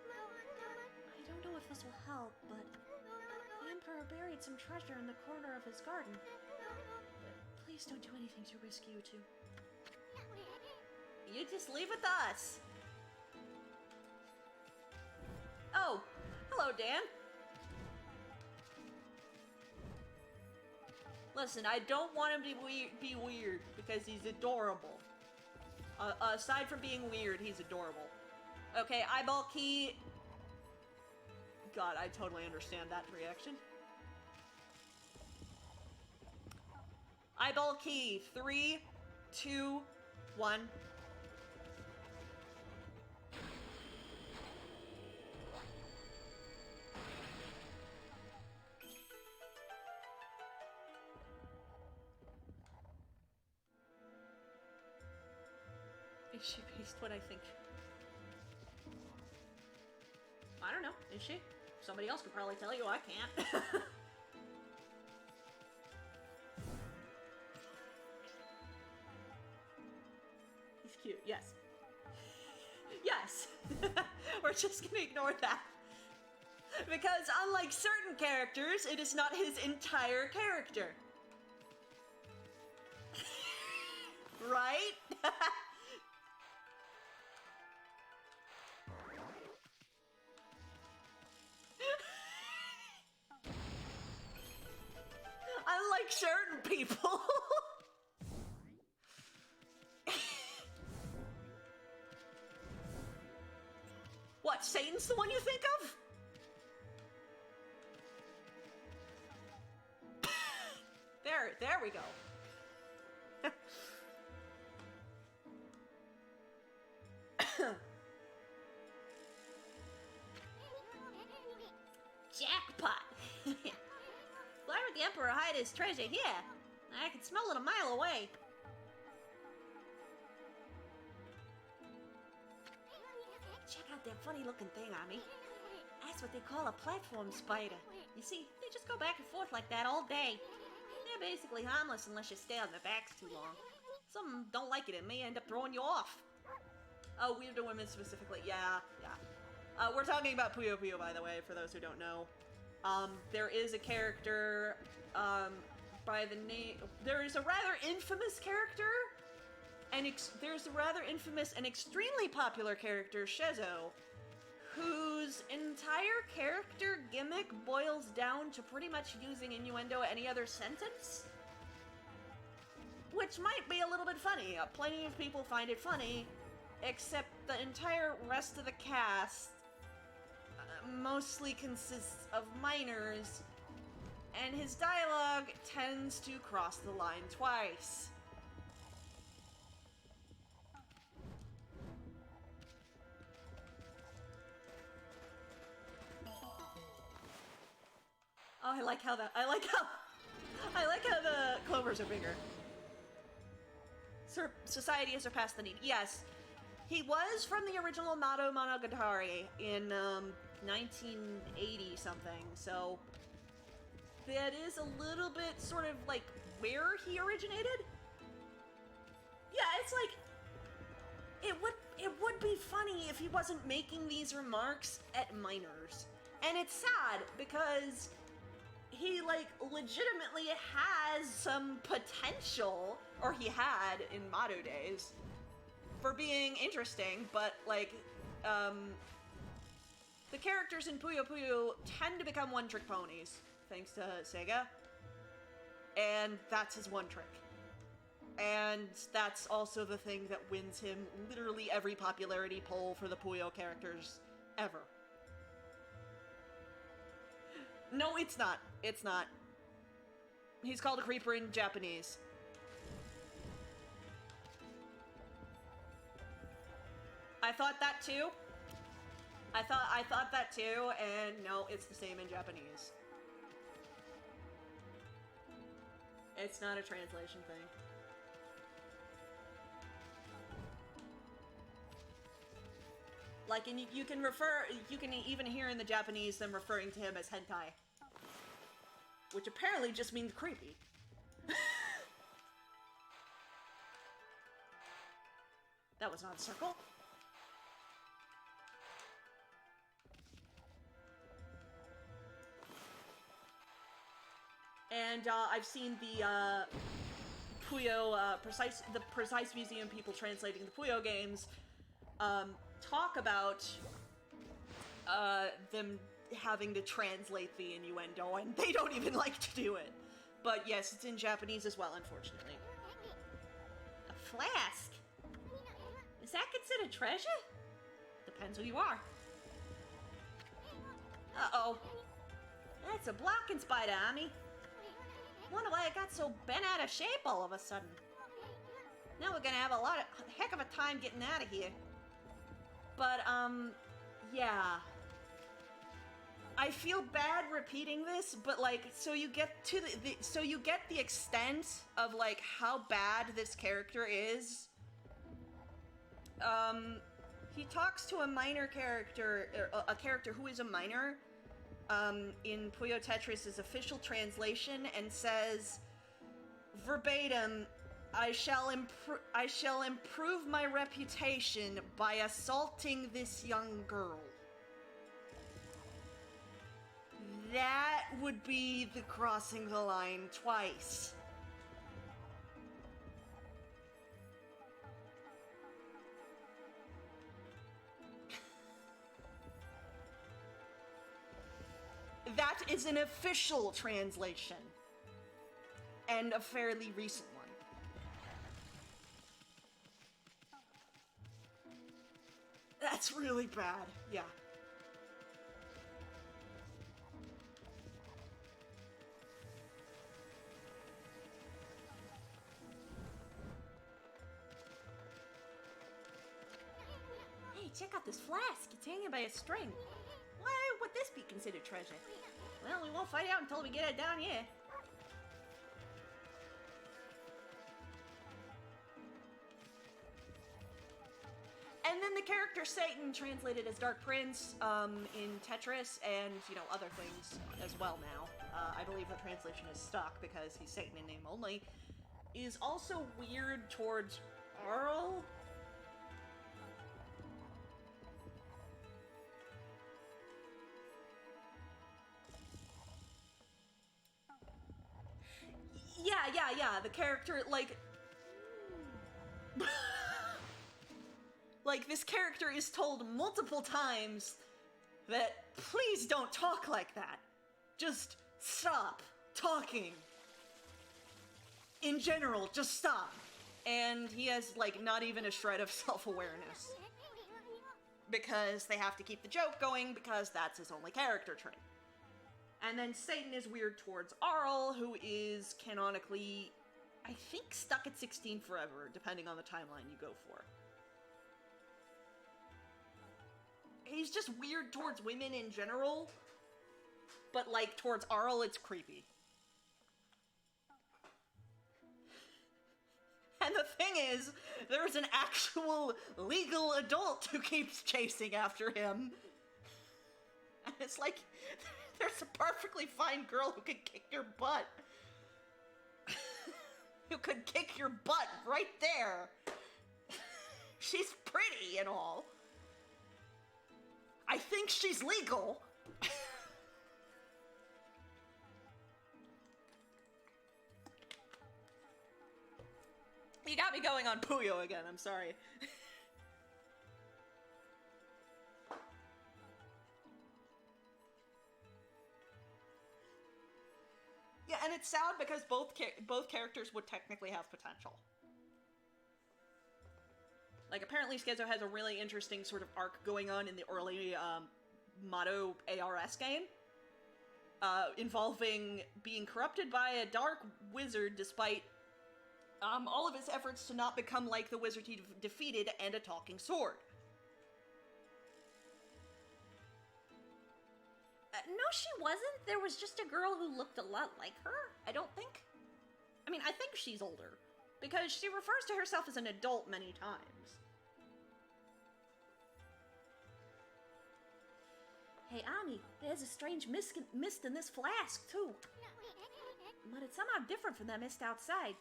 I don't know if this will help, but the Emperor buried some treasure in the corner of his garden. Please don't do anything to risk you two. You just leave with us. Oh, hello, Dan. Listen, I don't want him to be weird because he's adorable. Aside from being weird, he's adorable. Okay, eyeball key. God, I totally understand that reaction. Eyeball key. 3, 2, 1. Is she based what I think? I don't know. Is she? Somebody else could probably tell you. I can't. He's cute. Yes. Yes. We're just gonna ignore that. Because unlike certain characters, it is not his entire character. Right? Unlike certain people. What, Satan's the one you think of? There we go. Jackpot! Why would the Emperor hide his treasure here? I can smell it a mile away. Check out that funny looking thing, Ami. That's what they call a platform spider. You see, they just go back and forth like that all day. They're basically harmless unless you stay on their backs too long. Some don't like it and may end up throwing you off. Oh, weirdo women specifically. Yeah. We're talking about Puyo Puyo, by the way, for those who don't know. There is a character, by the name... There is a rather infamous character, and there's a rather infamous and extremely popular character, Shezo, whose entire character gimmick boils down to pretty much using innuendo any other sentence. Which might be a little bit funny. Plenty of people find it funny, except the entire rest of the cast mostly consists of minors, and his dialogue tends to cross the line twice. Oh, I like how the clovers are bigger. Society has surpassed the need. Yes, he was from the original Mato Monogatari in 1980 something. So that is a little bit sort of like where he originated. Yeah, it's like it would be funny if he wasn't making these remarks at minors. And it's sad because he, like, legitimately has some potential, or he had in Maru days, for being interesting, but, like, the characters in Puyo Puyo tend to become one-trick ponies, thanks to Sega, and that's his one trick. And that's also the thing that wins him literally every popularity poll for the Puyo characters ever. No, it's not. It's not. He's called a creeper in Japanese. I thought that too. I thought that too, and no, it's the same in Japanese. It's not a translation thing. Like, and you can even hear in the Japanese them referring to him as hentai. Which apparently just means creepy. That was not a circle. And I've seen the Puyo the Precise Museum people translating the Puyo games talk about them having to translate the innuendo, and they don't even like to do it. But yes, it's in Japanese as well, unfortunately. A flask? Is that considered treasure? Depends who you are. Uh-oh. That's a blocking spider, Ami. Wonder why it got so bent out of shape all of a sudden. Now we're gonna have a heck of a time getting out of here. But, yeah. I feel bad repeating this, but, like, so you get to so you get the extent of, like, how bad this character is. He talks to a minor character, a character who is a minor, in Puyo Tetris' official translation, and says, verbatim, I shall improve my reputation by assaulting this young girl. That would be the crossing the line twice. That is an official translation. And a fairly recent one. That's really bad, yeah. Hey, check out this flask. It's hanging by a string. Why would this be considered treasure? Well, we won't find out until we get it down here. And then the character Satan, translated as Dark Prince, in Tetris, and, you know, other things as well now. I believe the translation is stuck because he's Satan in name only, is also weird towards Earl. Yeah, the character, like... like, this character is told multiple times that, please don't talk like that. Just stop talking. In general, just stop. And he has, like, not even a shred of self-awareness. Because they have to keep the joke going, because that's his only character trait. And then Satan is weird towards Arl, who is canonically, I think, stuck at 16 forever, depending on the timeline you go for. He's just weird towards women in general, but, like, towards Arl, it's creepy. And the thing is, there's an actual legal adult who keeps chasing after him. And it's like... there's a perfectly fine girl who could kick your butt. Who could kick your butt right there. She's pretty and all. I think she's legal. You got me going on Puyo again, I'm sorry. Yeah, and it's sad because both characters would technically have potential. Like, apparently Schizo has a really interesting sort of arc going on in the early Motto ARS game, involving being corrupted by a dark wizard despite all of his efforts to not become like the wizard he defeated, and a talking sword. No, she wasn't. There was just a girl who looked a lot like her, I don't think. I mean, I think she's older, because she refers to herself as an adult many times. Hey, Ami, there's a strange mist in this flask, too. But it's somehow different from that mist outside.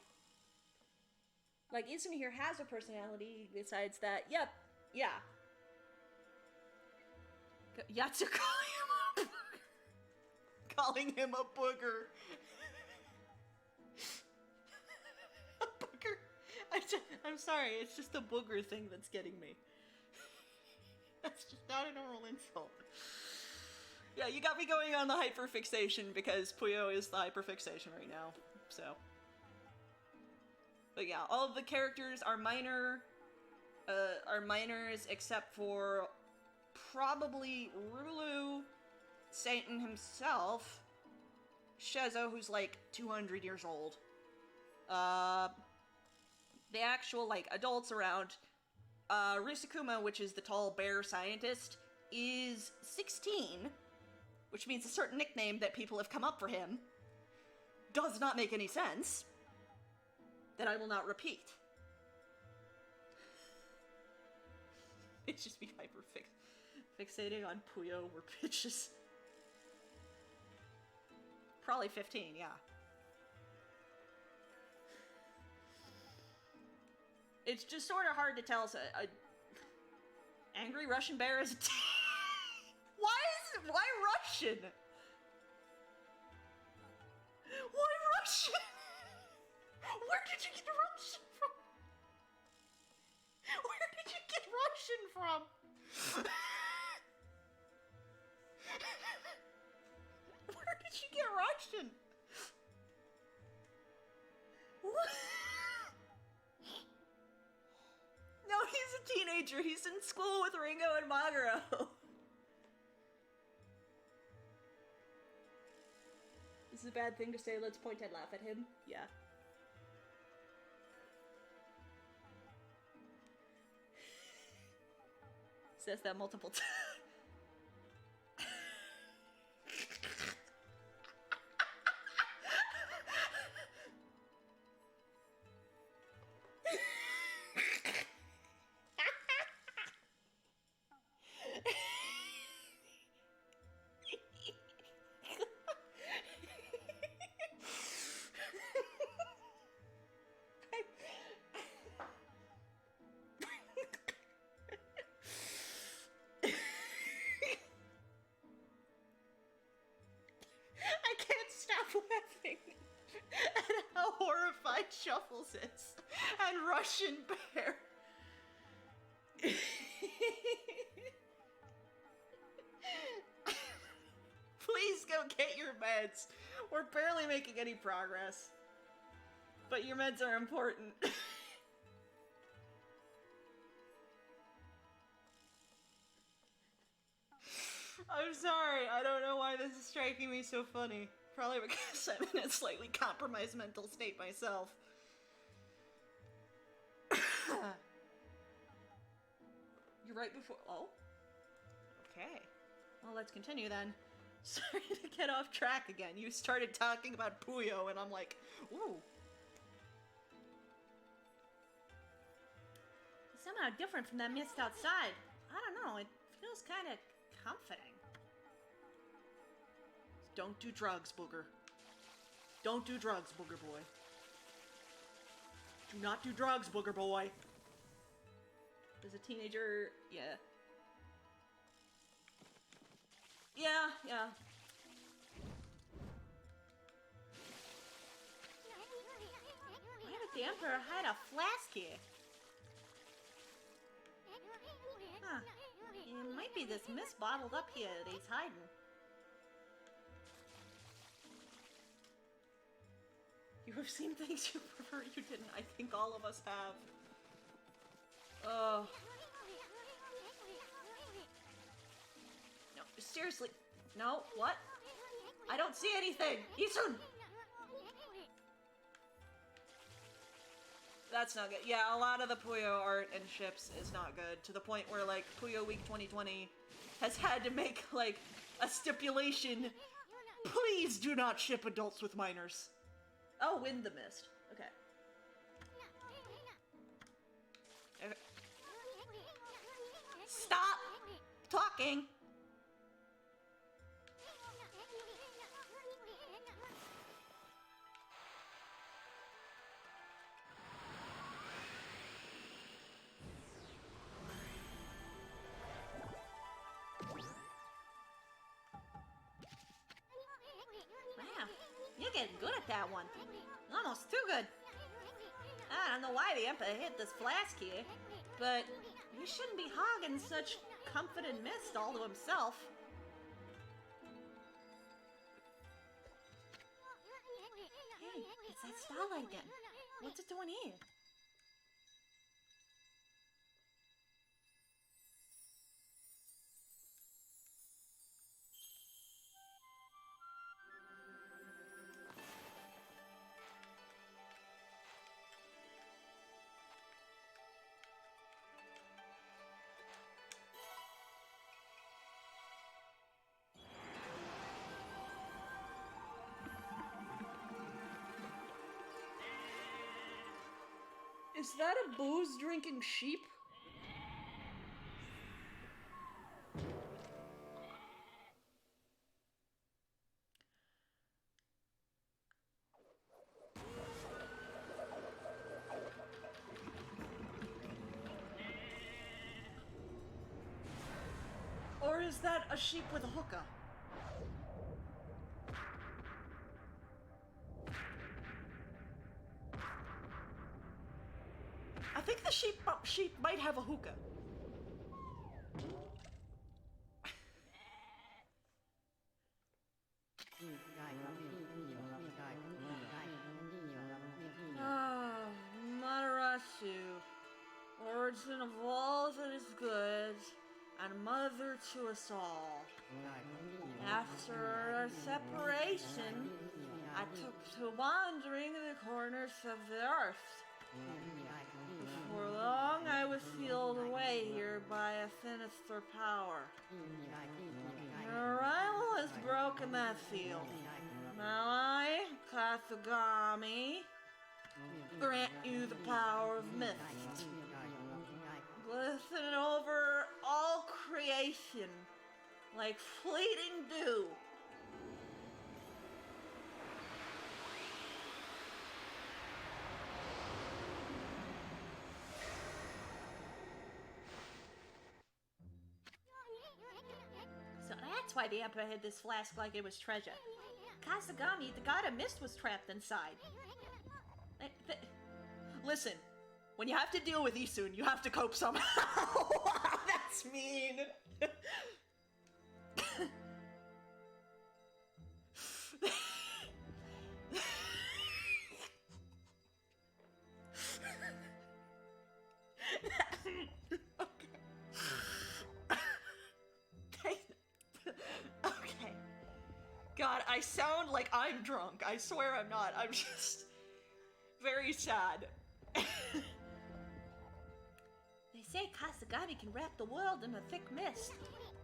Like, Izumi here has a personality besides that. Yep, yeah. Yatsu calling him a booger. A booger? I'm sorry, it's just the booger thing that's getting me. That's just not a normal insult. Yeah, you got me going on the hyperfixation because Puyo is the hyperfixation right now, so. But yeah, all of the characters are minors except for probably Rulu, Satan himself, Shezo, who's like 200 years old. The actual, like, adults around, Risukuma, which is the tall bear scientist, is 16, which means a certain nickname that people have come up for him does not make any sense, that I will not repeat. It's just be fixating on Puyo where bitches. Probably 15, yeah. It's just sort of hard to tell. So, angry Russian bear is. Why Russian? Why Russian? Where did you get Russian from? Where did you get Russian from? Where did you get Russian? What? No, he's a teenager. He's in school with Ringo and Maguro. This is a bad thing to say. Let's point and laugh at him. Yeah. Says that multiple times. Laughing at how horrified Shuffles is and Russian Bear. Please go get your meds. We're barely making any progress, but your meds are important. I'm sorry, I don't know why this is striking me so funny. Probably because I'm in a slightly compromised mental state myself. You're right before- oh? Okay. Well, let's continue then. Sorry to get off track again. You started talking about Puyo and I'm like, ooh. It's somehow different from that mist outside. I don't know, it feels kind of comforting. Don't do drugs, booger. Don't do drugs, booger boy. Do not do drugs, booger boy. As a teenager, yeah. Yeah. Why would the Emperor hide a flask here. Huh. It might be this mist bottled up here that he's hiding. You have seen things you prefer you didn't. I think all of us have. Oh. No, seriously. No, what? I don't see anything! Isun! That's not good. Yeah, a lot of the Puyo art and ships is not good, to the point where, like, Puyo Week 2020 has had to make, like, a stipulation. Please do not ship adults with minors. Oh, Wind the Mist. Okay. Stop talking! Wow, you're getting good at that one. Almost too good. I don't know why the Emperor hid this flask here, but he shouldn't be hogging such comfort and mist all to himself. Hey, it's that starlight again. What's it doing here? Is that a booze-drinking sheep? Or is that a sheep with a hookah? I think the sheep might have a hookah. Ah, Matarasu, origin of all that is good, and mother to us all. After our separation, I took to wandering the corners of the earth. For long, I was sealed away here by a sinister power. Your arrival has broken that seal. Now I, Kasugami, grant you the power of mist. Glisten over all creation like fleeting dew. So that's why the Emperor hid this flask like it was treasure. Kasugami, the god of mist, was trapped inside. Listen, when you have to deal with Isun, you have to cope somehow. That's mean. Okay. God, I sound like I'm drunk. I swear I'm not. I'm just very sad. They say Kasugami can wrap the world in a thick mist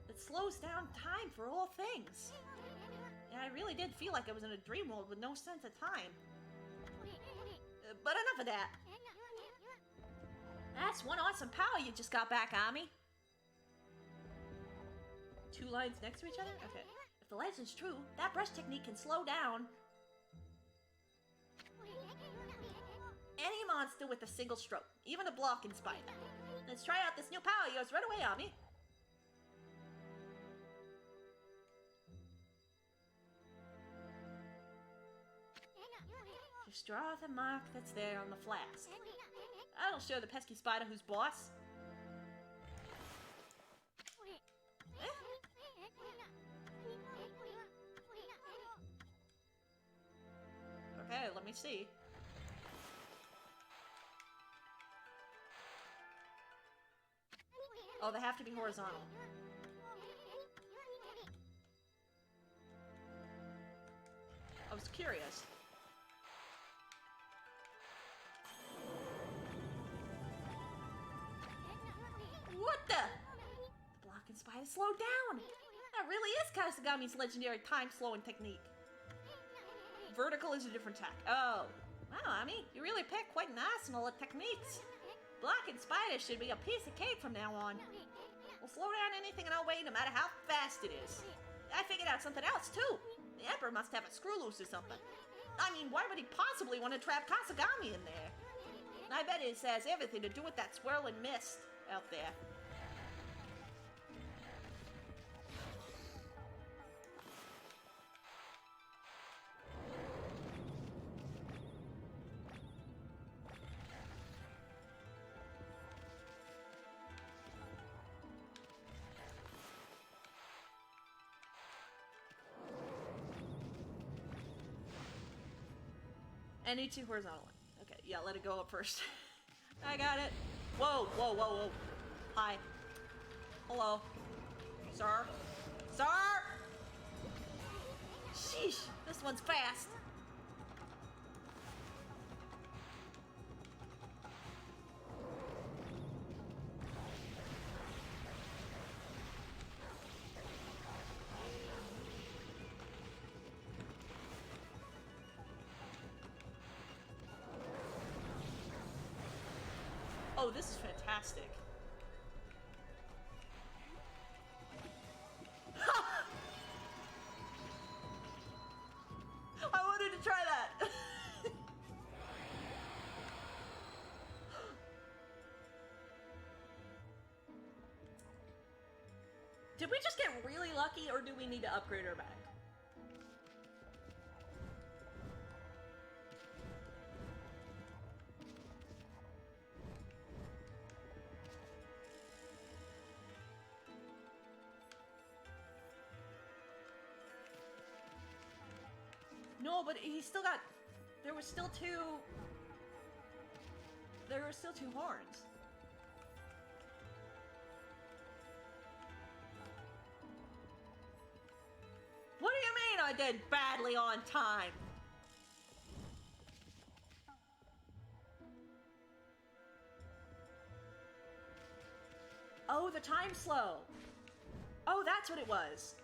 that slows down time for all things. And I really did feel like I was in a dream world with no sense of time. But enough of that. That's one awesome power you just got back, Ami. Two lines next to each other? Okay. If the legend's true, that brush technique can slow down any monster with a single stroke, even a block in spite. Let's try out this new power of yours right away, Ami. Just draw the mark that's there on the flask. That'll show the pesky spider who's boss. Okay, let me see. Oh, they have to be horizontal. I was curious. What the? The blocking spider slowed down. That really is Kasagami's legendary time-slowing technique. Vertical is a different tack. Oh. Wow, Ami, you really pick quite an arsenal of techniques. Blocking spiders should be a piece of cake from now on. We'll slow down anything in our way no matter how fast it is. I figured out something else, too. The Emperor must have a screw loose or something. I mean, why would he possibly want to trap Kasagami in there? I bet it has everything to do with that swirling mist out there. Any two horizontal line. Okay, yeah, let it go up first. I got it. Whoa, whoa, whoa, whoa. Hi. Hello. Sir? Sir? Sheesh, this one's fast. Oh, this is fantastic. I wanted to try that. Did we just get really lucky, or do we need to upgrade our bag? No, but he still got... There were still two horns. What do you mean I did badly on time? Oh, the time slow. Oh, that's what it was.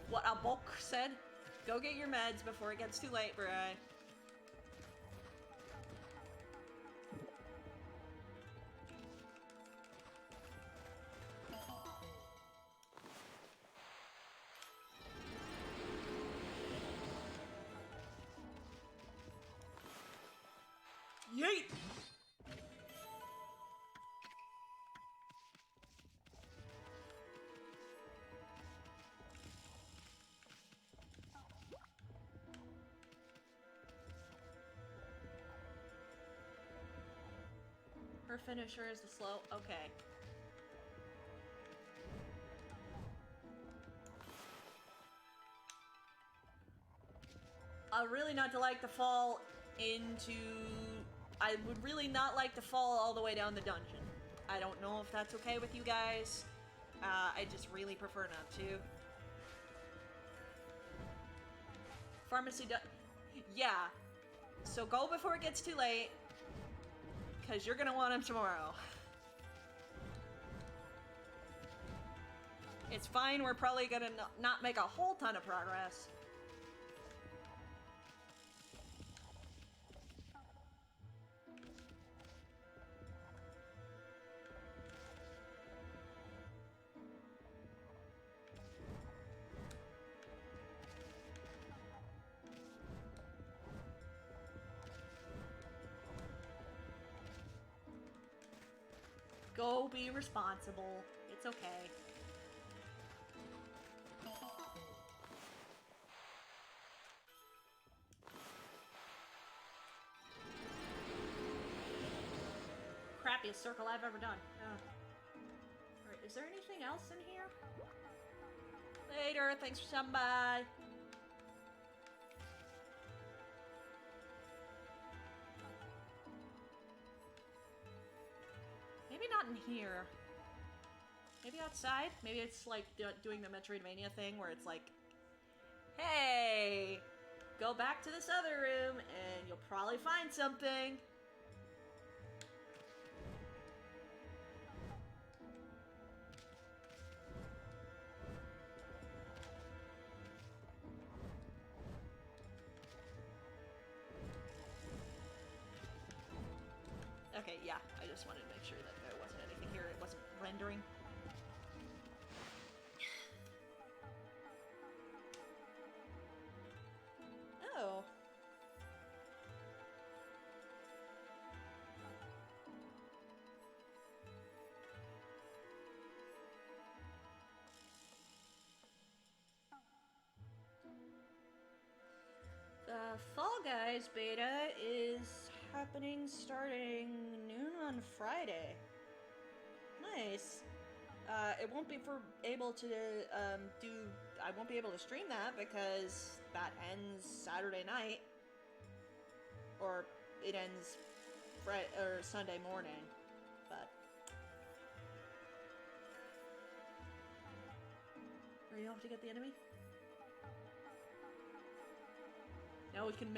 What a bulk said. Go get your meds before it gets too late, Bri. Yeet! Her finisher is the slow. Okay. I really not to like to fall into... I would really not like to fall all the way down the dungeon. I don't know if that's okay with you guys. I just really prefer not to. Pharmacy yeah. So go before it gets too late. Because you're gonna want him tomorrow. It's fine, we're probably gonna not make a whole ton of progress. Go be responsible. It's okay. Crappiest circle I've ever done. Alright, is there anything else in here? Later, thanks for stopping by. Maybe not in here. Maybe outside? Maybe it's like doing the Metroidvania thing where it's like, hey, go back to this other room and you'll probably find something. Okay, yeah, I just wanted to make sure that there wasn't anything here. It wasn't rendering. Oh. The Fall Guys beta is happening starting noon on Friday. Nice. It won't be able to I won't be able to stream that because that ends Saturday night, or it ends Sunday morning. But are you off to get the enemy? Now we can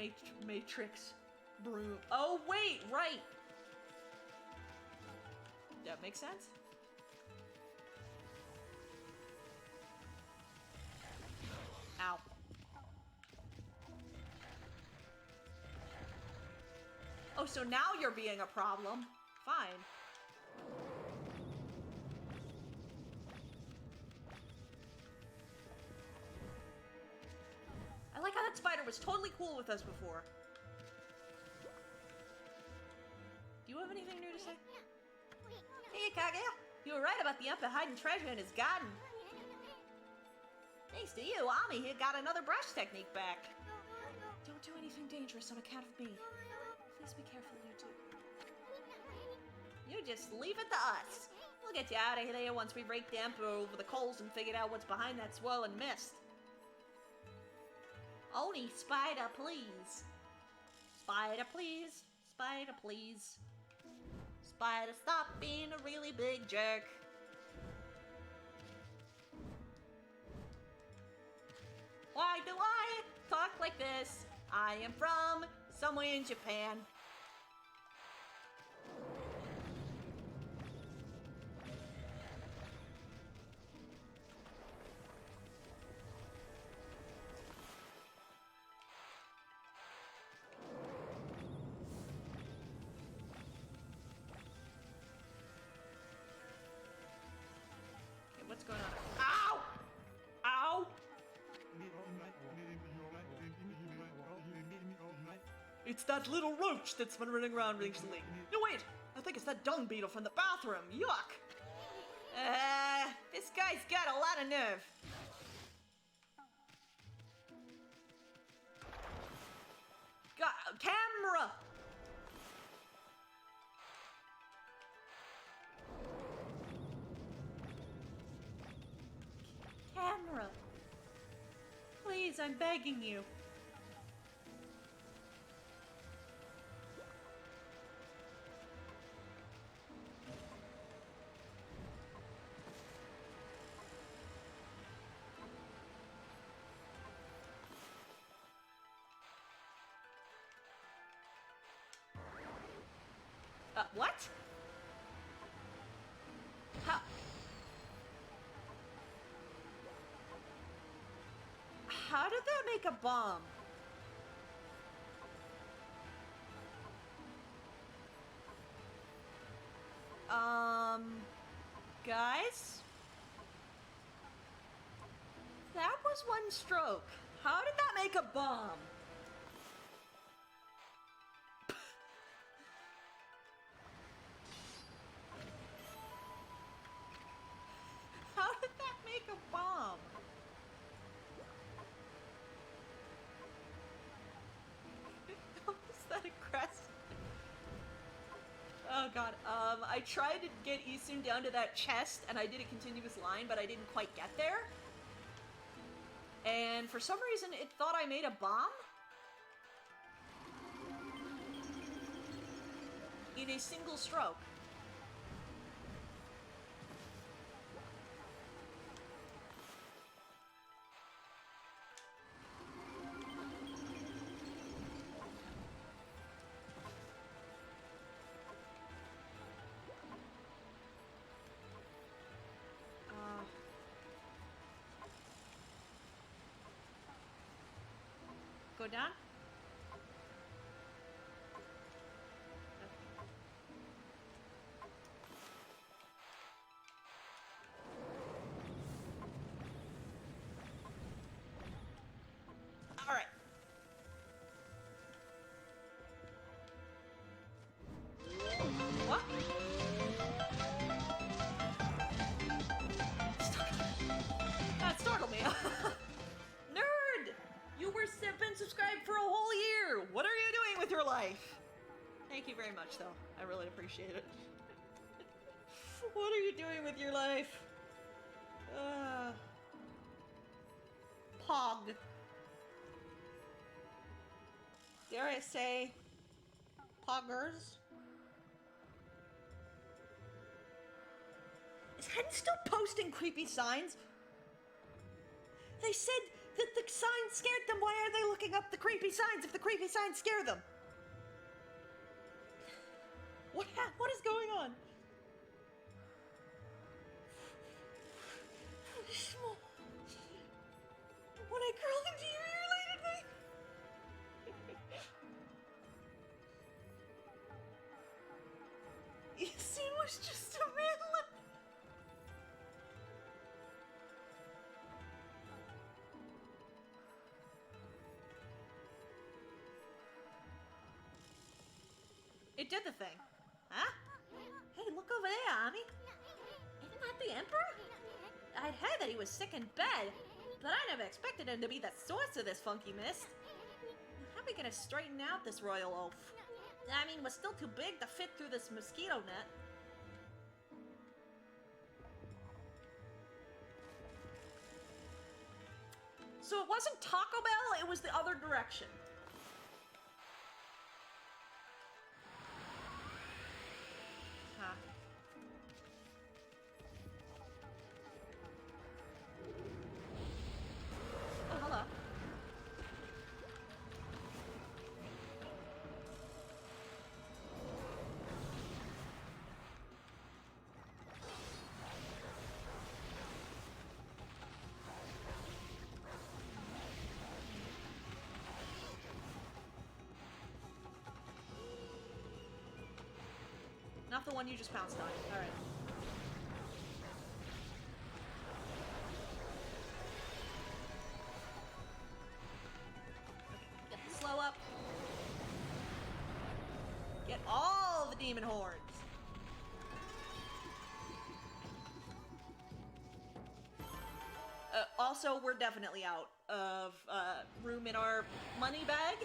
Matrix Broom. Oh wait, right. That makes sense. Ow. Oh, so now you're being a problem. Fine. I like how that spider was totally cool with us before. Do you have anything new to say? Hey, Kage. You were right about the Imp hiding treasure in his garden. Thanks to you, Ami here got another brush technique back. Don't do anything dangerous on account of me. Please be careful, you two. You just leave it to us. We'll get you out of here once we've raked the Emperor over the coals and figured out what's behind that swirling mist. Oni, spider, please. Spider, please. Spider, please. Spider, stop being a really big jerk. Why do I talk like this? I am from somewhere in Japan. Okay, what's going on? Ow! Ow! It's that little roach that's been running around recently. No, wait! I think it's that dung beetle from the bathroom. Yuck! This guy's got a lot of nerve. Camera! Camera! Please, I'm begging you. What? How did that make a bomb? Guys? That was one stroke. How did that make a bomb? Oh god. I tried to get Isun down to that chest, and I did a continuous line, but I didn't quite get there. And for some reason, it thought I made a bomb? In a single stroke. Go down? Alright. What? That startled me. Nerd! You were been subscribed for a whole year! What are you doing with your life? Thank you very much, though. I really appreciate it. What are you doing with your life? Pog. Dare I say, poggers? Is Hen still posting creepy signs? They said that the signs scared them. Why are they looking up the creepy signs if the creepy signs scare them? What is going on? When I curled into you, you related me. Isun was just a man. It did the thing. Huh? Hey, look over there, Ami. Isn't that the Emperor? I'd heard that he was sick in bed, but I never expected him to be the source of this funky mist. How are we gonna straighten out this royal oaf? I mean, we're still too big to fit through this mosquito net. So it wasn't Taco Bell, it was the other direction. Huh. Oh, hello. Not the one you just pounced on. Alright. Okay, get the slow up. Get all the demon horns. Also, we're definitely out of room in our money bag.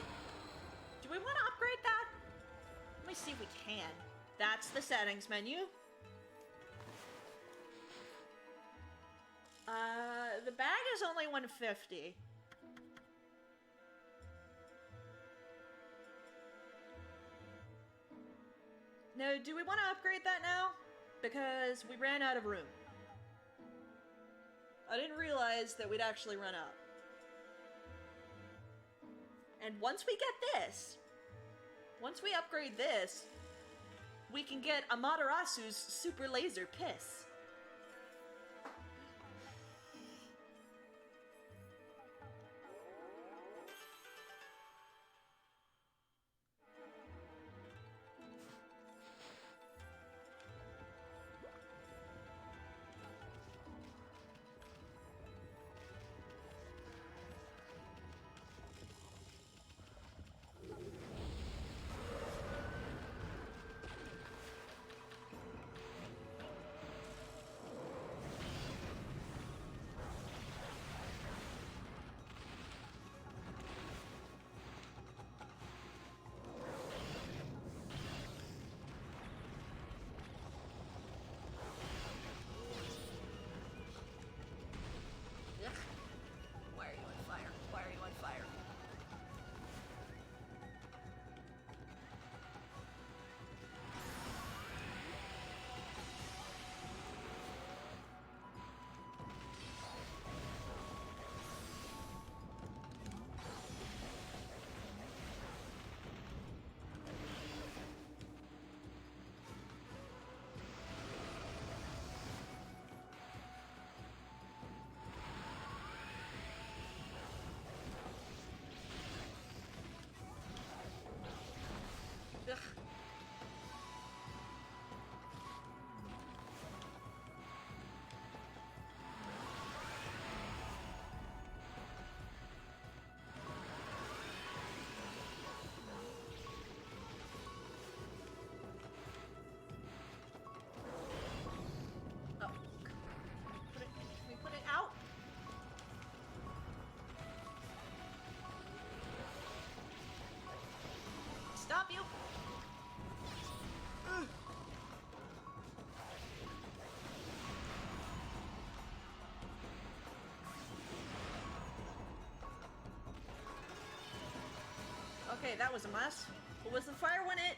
Do we want to upgrade that? Let me see if we can. That's the settings menu. The bag is only 150. No, do we want to upgrade that now? Because we ran out of room. I didn't realize that we'd actually run out. And once we get this, once we upgrade this, we can get Amaterasu's super laser piss. stop you. Okay, that was a mess. But was the fire one it?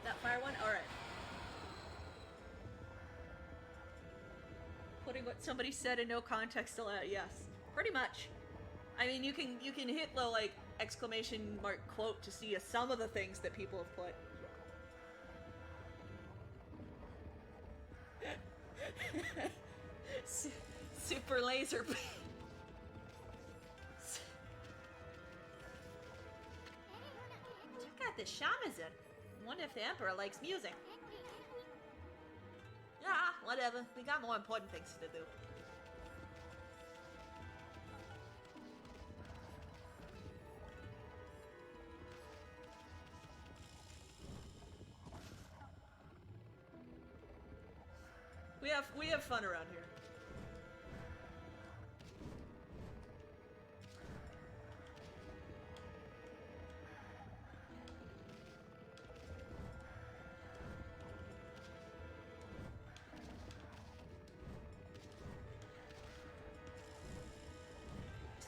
That fire one? Alright. Putting what somebody said in no context allowed. Yes. Pretty much. I mean, you can hit the, like, exclamation mark quote to see some of the things that people have put. Super laser beam. Check out this shamisen. Wonder if the Emperor likes music. Yeah, whatever. We got more important things to do. We have fun around here.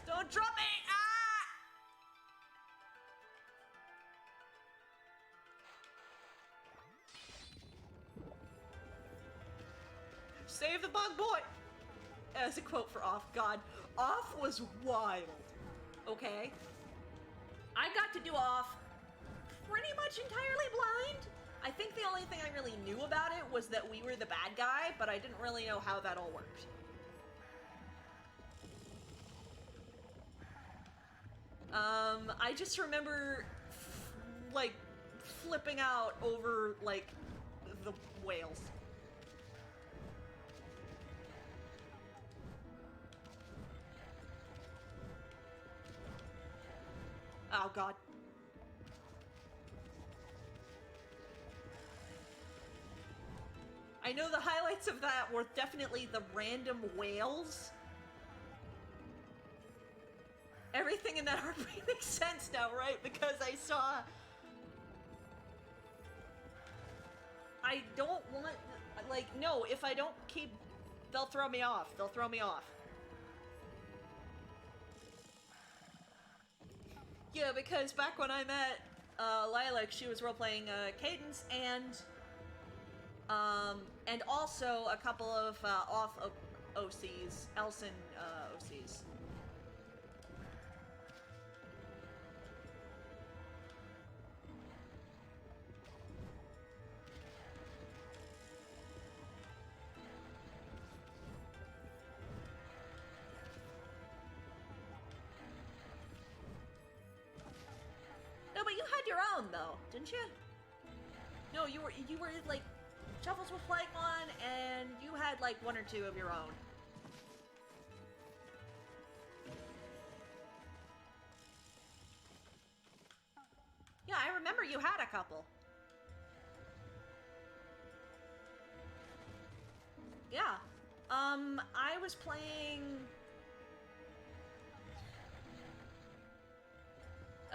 Don't drop me! Ah! Save the bug boy! As a quote for Off. God, Off was wild. Okay? I got to do Off pretty much entirely blind. I think the only thing I really knew about it was that we were the bad guy, but I didn't really know how that all worked. I just remember, like, flipping out over, like, the whales. Oh, God. I know the highlights of that were definitely the random whales. Everything in that RP makes sense now, right? Because I saw... I don't want... Like, no, if I don't keep... They'll throw me off. They'll throw me off. Yeah, because back when I met Lilac, she was role-playing Cadence and also a couple of off OCs, Elson OCs. No, but you had your own though, didn't you? No, you were like Shuffles was playing one, and you had like one or two of your own. Yeah, I remember you had a couple. Yeah. I was playing...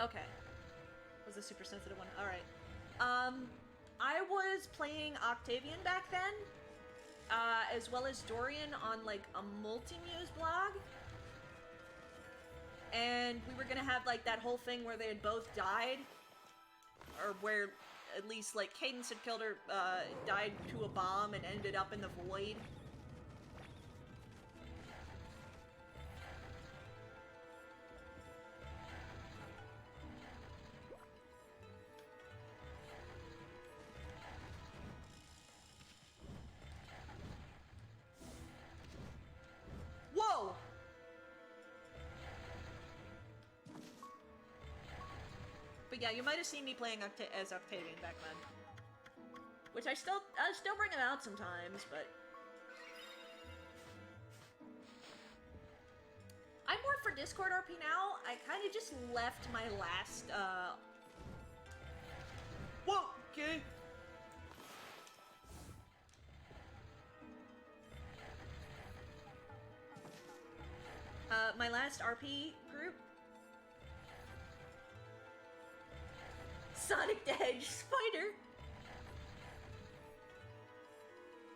Okay. Was a super sensitive one. Alright. I was playing Octavian back then, as well as Dorian on, like, a multi-muse blog. And we were gonna have, like, that whole thing where they had both died. Or where, at least, like, Cadence had killed her, died to a bomb and ended up in the void. Whoa! But yeah, you might have seen me playing as Octavian back then. Which I still bring him out sometimes, but... I'm more for Discord RP now. I kind of just left my last, Whoa! Okay. My last RP group, Sonic the Hedge spider.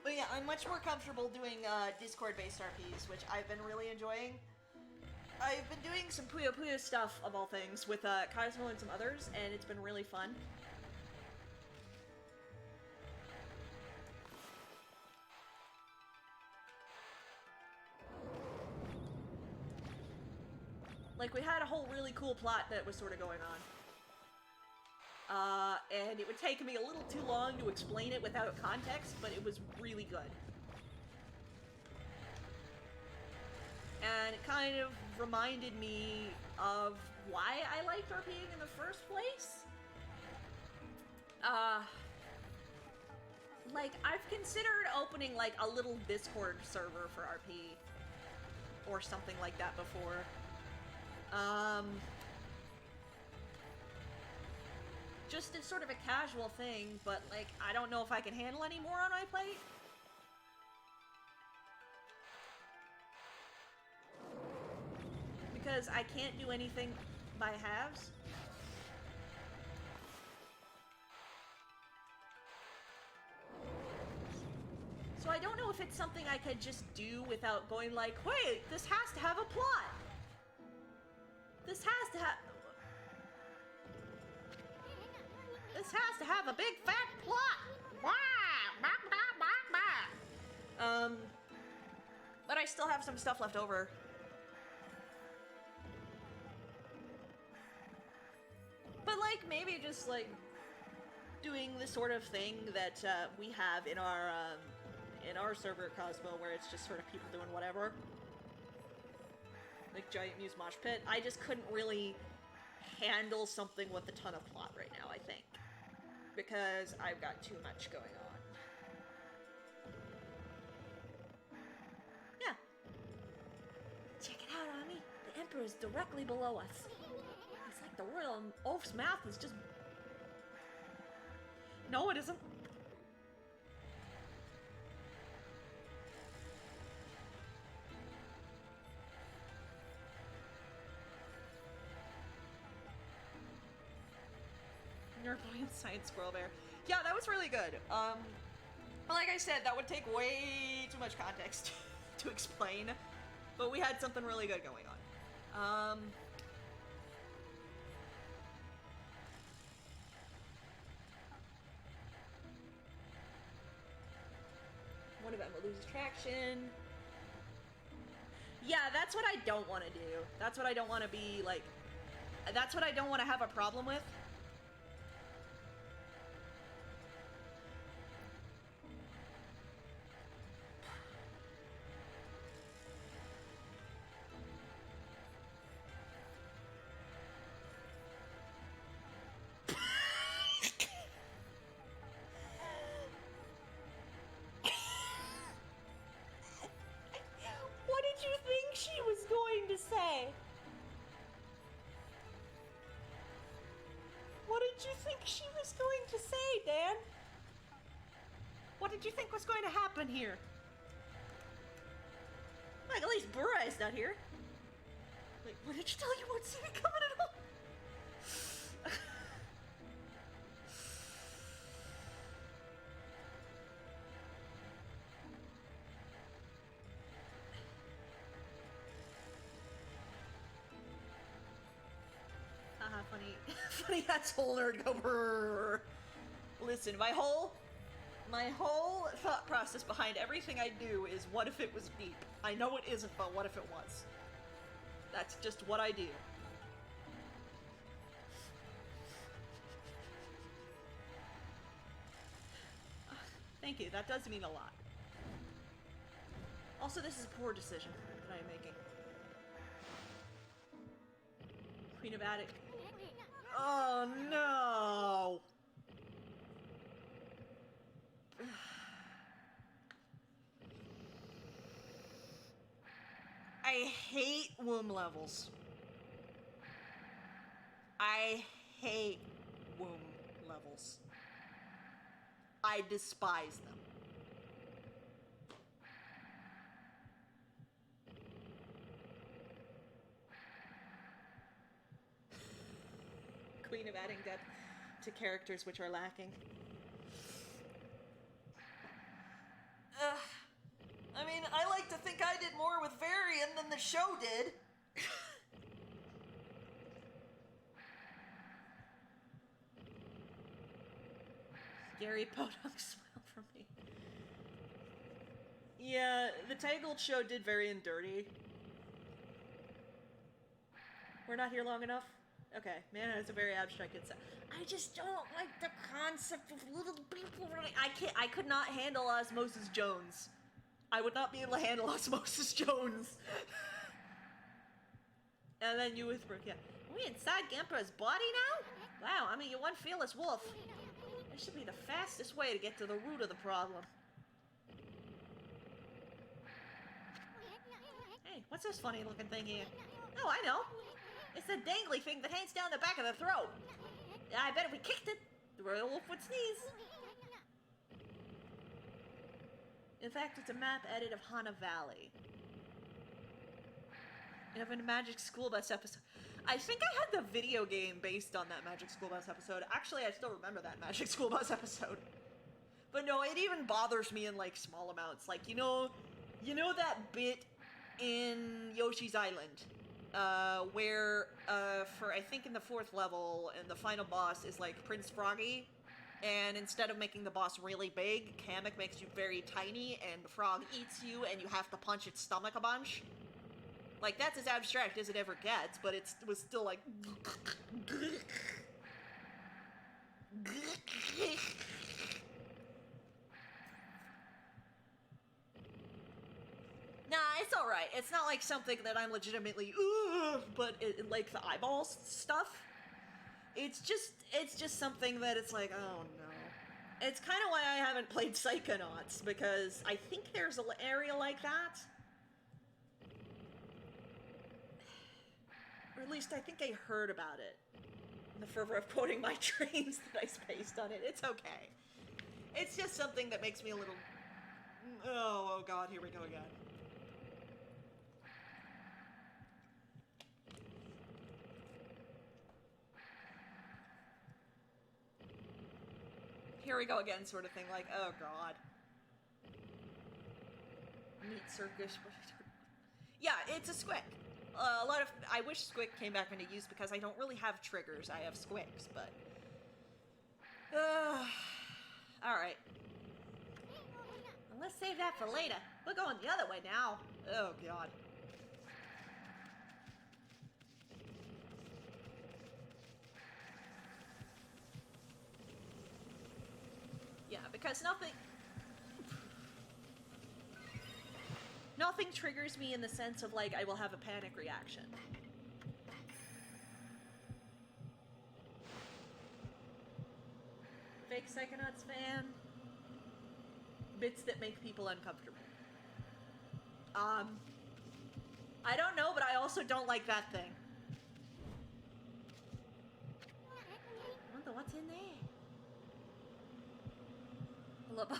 But yeah, I'm much more comfortable doing Discord-based RPs, which I've been really enjoying. I've been doing some Puyo Puyo stuff, of all things, with Kaisuo and some others, and it's been really fun. Like, we had a whole really cool plot that was sort of going on. And it would take me a little too long to explain it without context, but it was really good. And it kind of reminded me of why I liked RPing in the first place. Like, I've considered opening, like, a little Discord server for RP. Or something like that before. Just as sort of a casual thing, but, like, I don't know if I can handle any more on my plate. Because I can't do anything by halves. So I don't know if it's something I could just do without going like, wait, this has to have a plot. This has to have... This has to have a big fat plot! But I still have some stuff left over. But, like, maybe just, like, doing the sort of thing that we have in our server at Cosmo, where it's just sort of people doing whatever. Like, giant muse mosh pit. I just couldn't really handle something with a ton of plot right now, I think. Because I've got too much going on. Yeah. Check it out, Ami. The Emperor is directly below us. It's like the word on Oaf's mouth is just... No, it isn't. Nervoid Science Squirrel Bear. Yeah, that was really good. But like I said, that would take way too much context to explain. But we had something really good going on. What about lose traction? Yeah, that's what I don't want to do. That's what I don't want to be, like... That's what I don't want to have a problem with. What did you think she was going to say? What did you think she was going to say, Dan? What did you think was going to happen here? Like, at least Burai's not here. Like, what did you tell you won't see me coming at all? Haha, funny. Funny asshole nerd go brrr. Listen, my whole thought process behind everything I do is what if it was deep? I know it isn't, but what if it was? That's just what I do. Thank you, that does mean a lot. Also, this is a poor decision that I'm making. Queen of Attic. Oh no! I hate womb levels. I hate womb levels. I despise them. Queen of adding depth. to characters which are lacking. I mean, I like to think I did more with Varian than the show did. Scary podunk smile from me. Yeah, the Tangled show did Varian dirty. We're not here long enough? Okay, man has a very abstract concept. I just don't like the concept of little people running. I could not handle Osmosis Jones. I would not be able to handle Osmosis Jones. And then you with Brooke, yeah. Are we inside Gamper's body now? Wow, I mean, you're one fearless wolf. This should be the fastest way to get to the root of the problem. Hey, what's this funny looking thing here? Oh, I know. It's the dangly thing that hangs down the back of the throat. I bet if we kicked it, the royal wolf would sneeze. In fact, it's a map edit of Hana Valley. You have a Magic School Bus episode. I think I had the video game based on that Magic School Bus episode. Actually, I still remember that Magic School Bus episode. But no, it even bothers me in, like, small amounts. Like, you know that bit in Yoshi's Island? Where, for, I think in the 4th level, and the final boss is, like, Prince Froggy, and instead of making the boss really big, Kamek makes you very tiny, and the frog eats you, and you have to punch its stomach a bunch. Like, that's as abstract as it ever gets, but it was still like... Nah, it's alright. It's not like something that I'm legitimately, but like the eyeballs stuff. It's just something that it's like, oh no. It's kind of why I haven't played Psychonauts, because I think there's an area like that. Or at least I think I heard about it. In the fervor of quoting my trains that I spaced on it. It's okay. It's just something that makes me a little... Oh god, here we go again. Here we go again sort of thing, like, oh god. Meat circus. Yeah, it's a squick. I wish Squick came back into use because I don't really have triggers. I have Squicks, but... Alright. Well, let's save that for later. We're going the other way now. Oh, God. Yeah, because nothing triggers me in the sense of, like, I will have a panic reaction. Fake Psychonauts fan. Bits that make people uncomfortable. I don't know, but I also don't like that thing. I wonder what's in there. Loboto.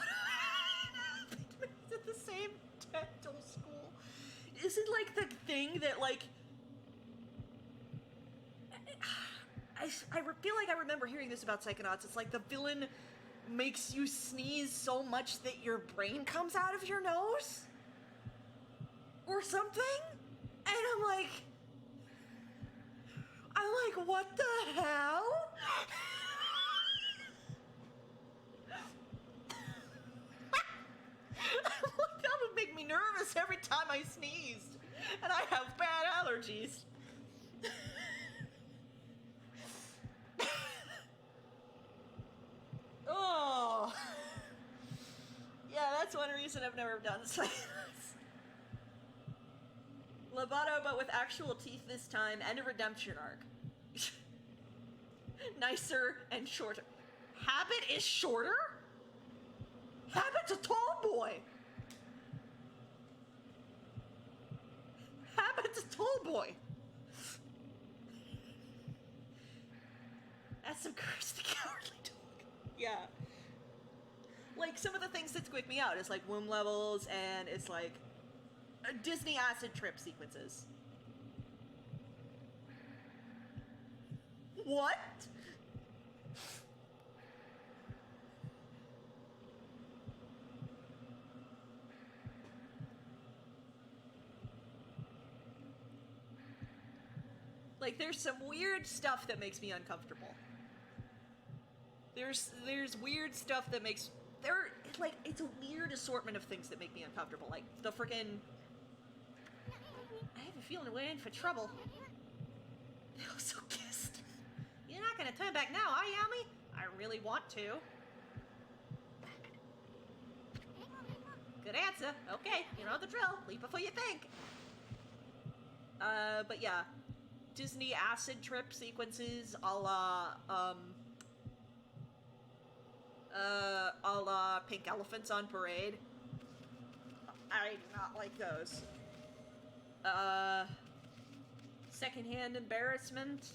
Is it the same dental school? Is it like the thing that, like... I feel like I remember hearing this about Psychonauts. It's like the villain makes you sneeze so much that your brain comes out of your nose? Or something? And I'm like, what the hell? That would make me nervous every time I sneezed. And I have bad allergies. Oh. Yeah, that's one reason I've never done Psychonauts. Loboto, but with actual teeth this time, and a redemption arc. Nicer and shorter. Habit is shorter? Habit's a tall boy! Habit's a tall boy! That's some Courage the Cowardly Dog. Yeah. Like, some of the things that squeak me out is like womb levels, and it's like Disney acid trip sequences. What? Like, there's some weird stuff that makes me uncomfortable. There's weird stuff that makes... Like, it's a weird assortment of things that make me uncomfortable. Like, the frickin'... I have a feeling we're in for trouble. They also kissed. You're not gonna turn back now, are you, Ami? I really want to. Good answer. Okay, you know the drill. Leap before you think. But yeah. Disney acid trip sequences a la Pink Elephants on Parade. I do not like those. Secondhand embarrassment.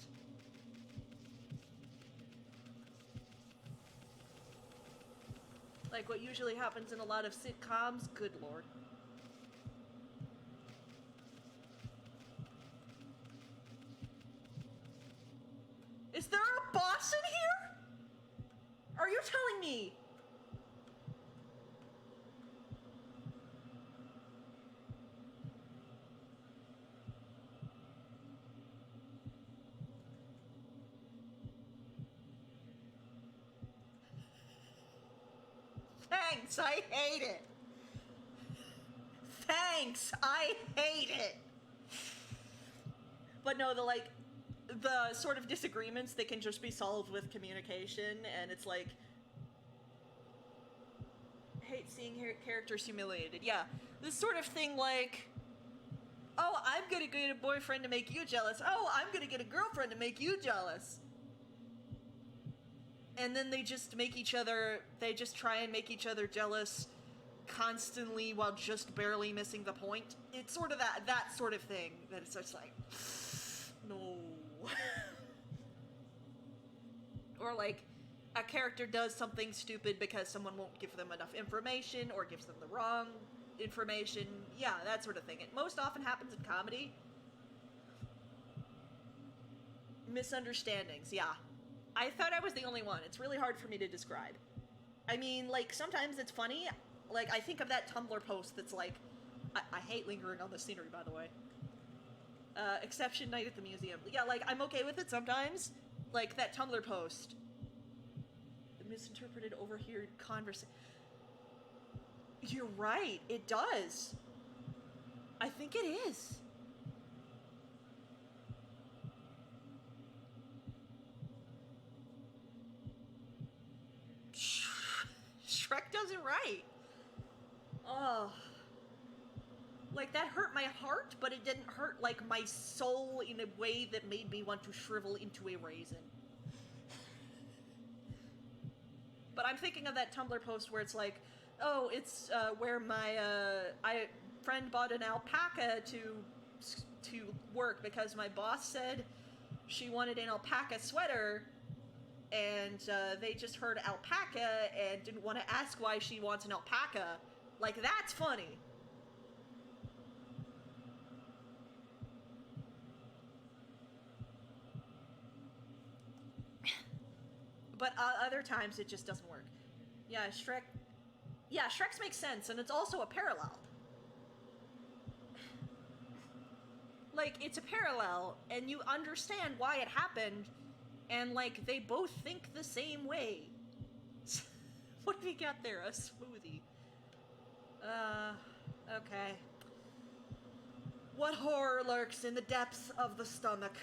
Like what usually happens in a lot of sitcoms. Good lord. Is there a boss in here? Are you telling me? Thanks, I hate it. Thanks, I hate it. But no, the sort of disagreements that can just be solved with communication, and it's like, I hate seeing characters humiliated. Yeah, this sort of thing like, oh, I'm gonna get a boyfriend to make you jealous. Oh, I'm gonna get a girlfriend to make you jealous. And then they just try and make each other jealous constantly while just barely missing the point. It's sort of that sort of thing that it's just like, no. Or like, a character does something stupid because someone won't give them enough information or gives them the wrong information. Yeah, that sort of thing. It most often happens in comedy. Misunderstandings, yeah. I thought I was the only one. It's really hard for me to describe. I mean, like, sometimes it's funny. Like, I think of that Tumblr post that's like... I hate lingering on the scenery, by the way. Exception night at the museum. Yeah, like, I'm okay with it sometimes. Like, that Tumblr post. The misinterpreted, overheard conversation. You're right. It does. I think it is. Shrek does it right. Oh. Like, that hurt my heart, but it didn't hurt, like, my soul in a way that made me want to shrivel into a raisin. But I'm thinking of that Tumblr post where it's like, oh, it's, where my, friend bought an alpaca to work because my boss said she wanted an alpaca sweater, and they just heard alpaca and didn't want to ask why she wants an alpaca. Like, that's funny. But other times it just doesn't work. Yeah, Shrek... Yeah, Shrek's makes sense, and it's also a parallel. Like, it's a parallel, and you understand why it happened, and, like, they both think the same way. What have you got there? A smoothie. Okay. What horror lurks in the depths of the stomach?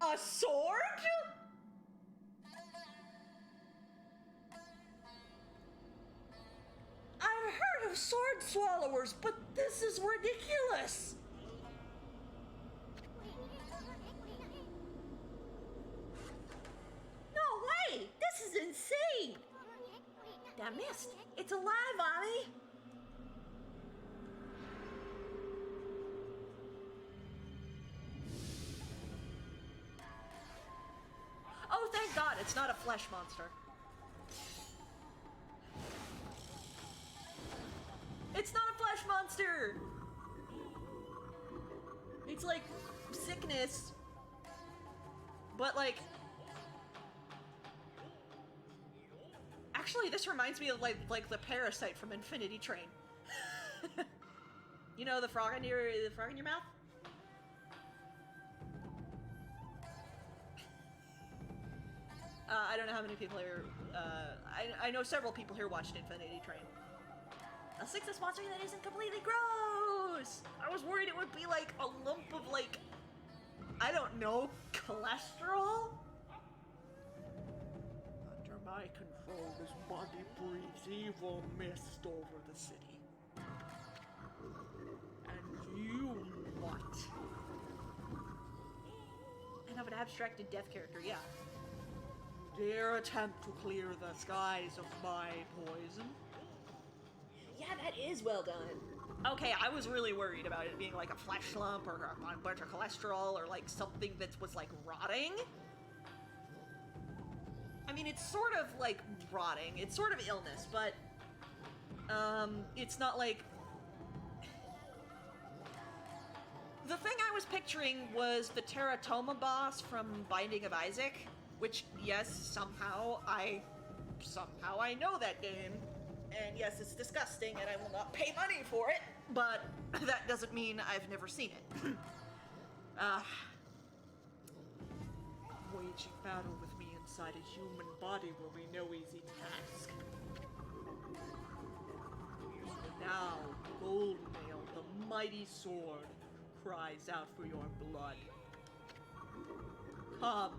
A sword? I've heard of sword swallowers, but this is ridiculous! No way! This is insane! That mist! It's alive, Ami! Oh, thank God, it's not a flesh monster. It's not a flesh monster! It's like sickness. But like... Actually, this reminds me of like the parasite from Infinity Train. You know the frog in your mouth? I don't know how many people here. I know several people here watched Infinity Train. A sixth monster that isn't completely gross. I was worried it would be like a lump of like, I don't know, cholesterol. Under my control, this body breathes evil mist over the city. And you what? And of an abstracted death character, yeah. Dare attempt to clear the skies of my poison? Yeah, that is well done. Okay, I was really worried about it being like a flesh lump or a bunch of cholesterol or like something that was like rotting. I mean, it's sort of like rotting. It's sort of illness, but it's not like... The thing I was picturing was the Teratoma boss from Binding of Isaac, which, yes, somehow I know that game. And yes, it's disgusting, and I will not pay money for it, but that doesn't mean I've never seen it. Waging battle with me inside a human body will be no easy task. Now, Goldmail, the mighty sword, cries out for your blood. Come,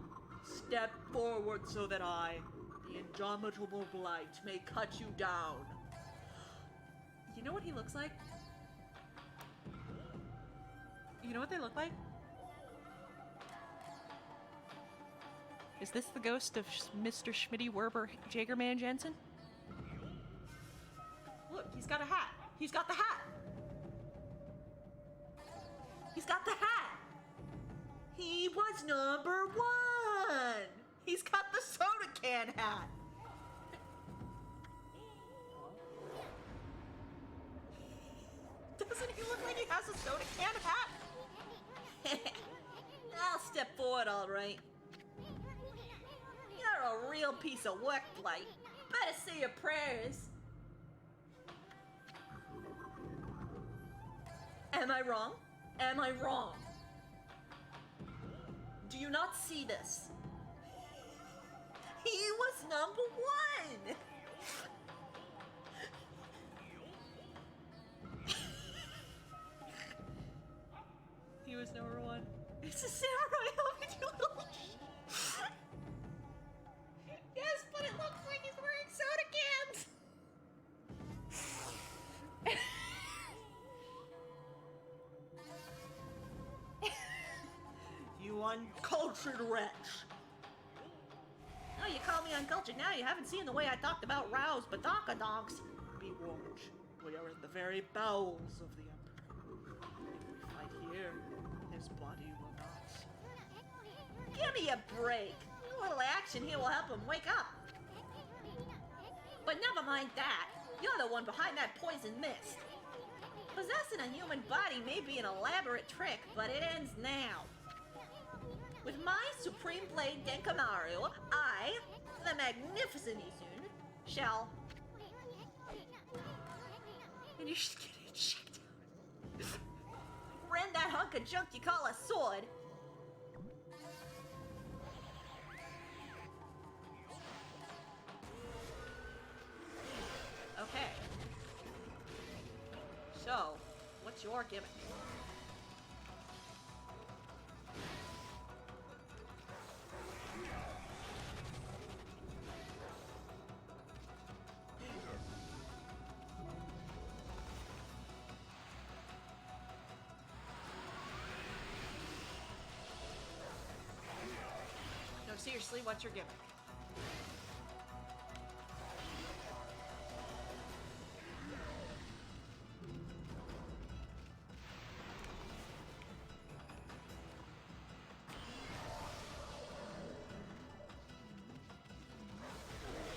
step forward so that I, the indomitable blight, may cut you down. You know what he looks like? You know what they look like? Is this the ghost of Mr. Schmitty Werber Jagerman Jensen? Look, he's got a hat. He's got the hat. He's got the hat. He was number one. He's got the soda can hat. Doesn't he look like he has a soda can hat? I'll step forward, all right. You're a real piece of work, Blight. Better say your prayers. Am I wrong? Am I wrong? Do you not see this? He was number one! He was number one. It's a samurai helmet, you little Yes, but it looks like he's wearing soda cans! You uncultured wretch! Oh, you call me uncultured now? You haven't seen the way I talked about Rao's badonkadonks. Be warned, we are in the very bowels of the Emperor. If we fight here, his body will not. Give me a break! A little action here will help him wake up. But never mind that. You're the one behind that poison mist. Possessing a human body may be an elaborate trick, but it ends now. With my supreme blade Denkamaru, I, the magnificent Izun, shall... And you're just getting checked out. Rend that hunk of junk you call a sword. Okay. So, what's your gimmick? No, seriously, what's your gimmick?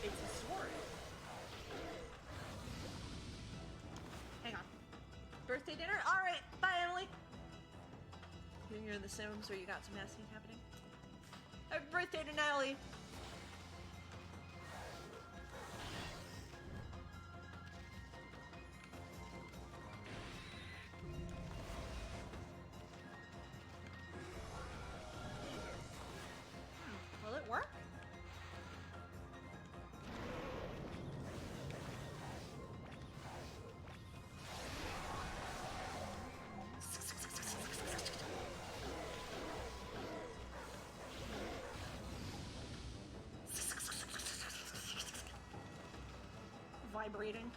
It's a sword. Hang on. Birthday dinner? Alright, bye Emily. You're in the Sims where you got some nasty happening. Happy birthday to Natalie. vibrating.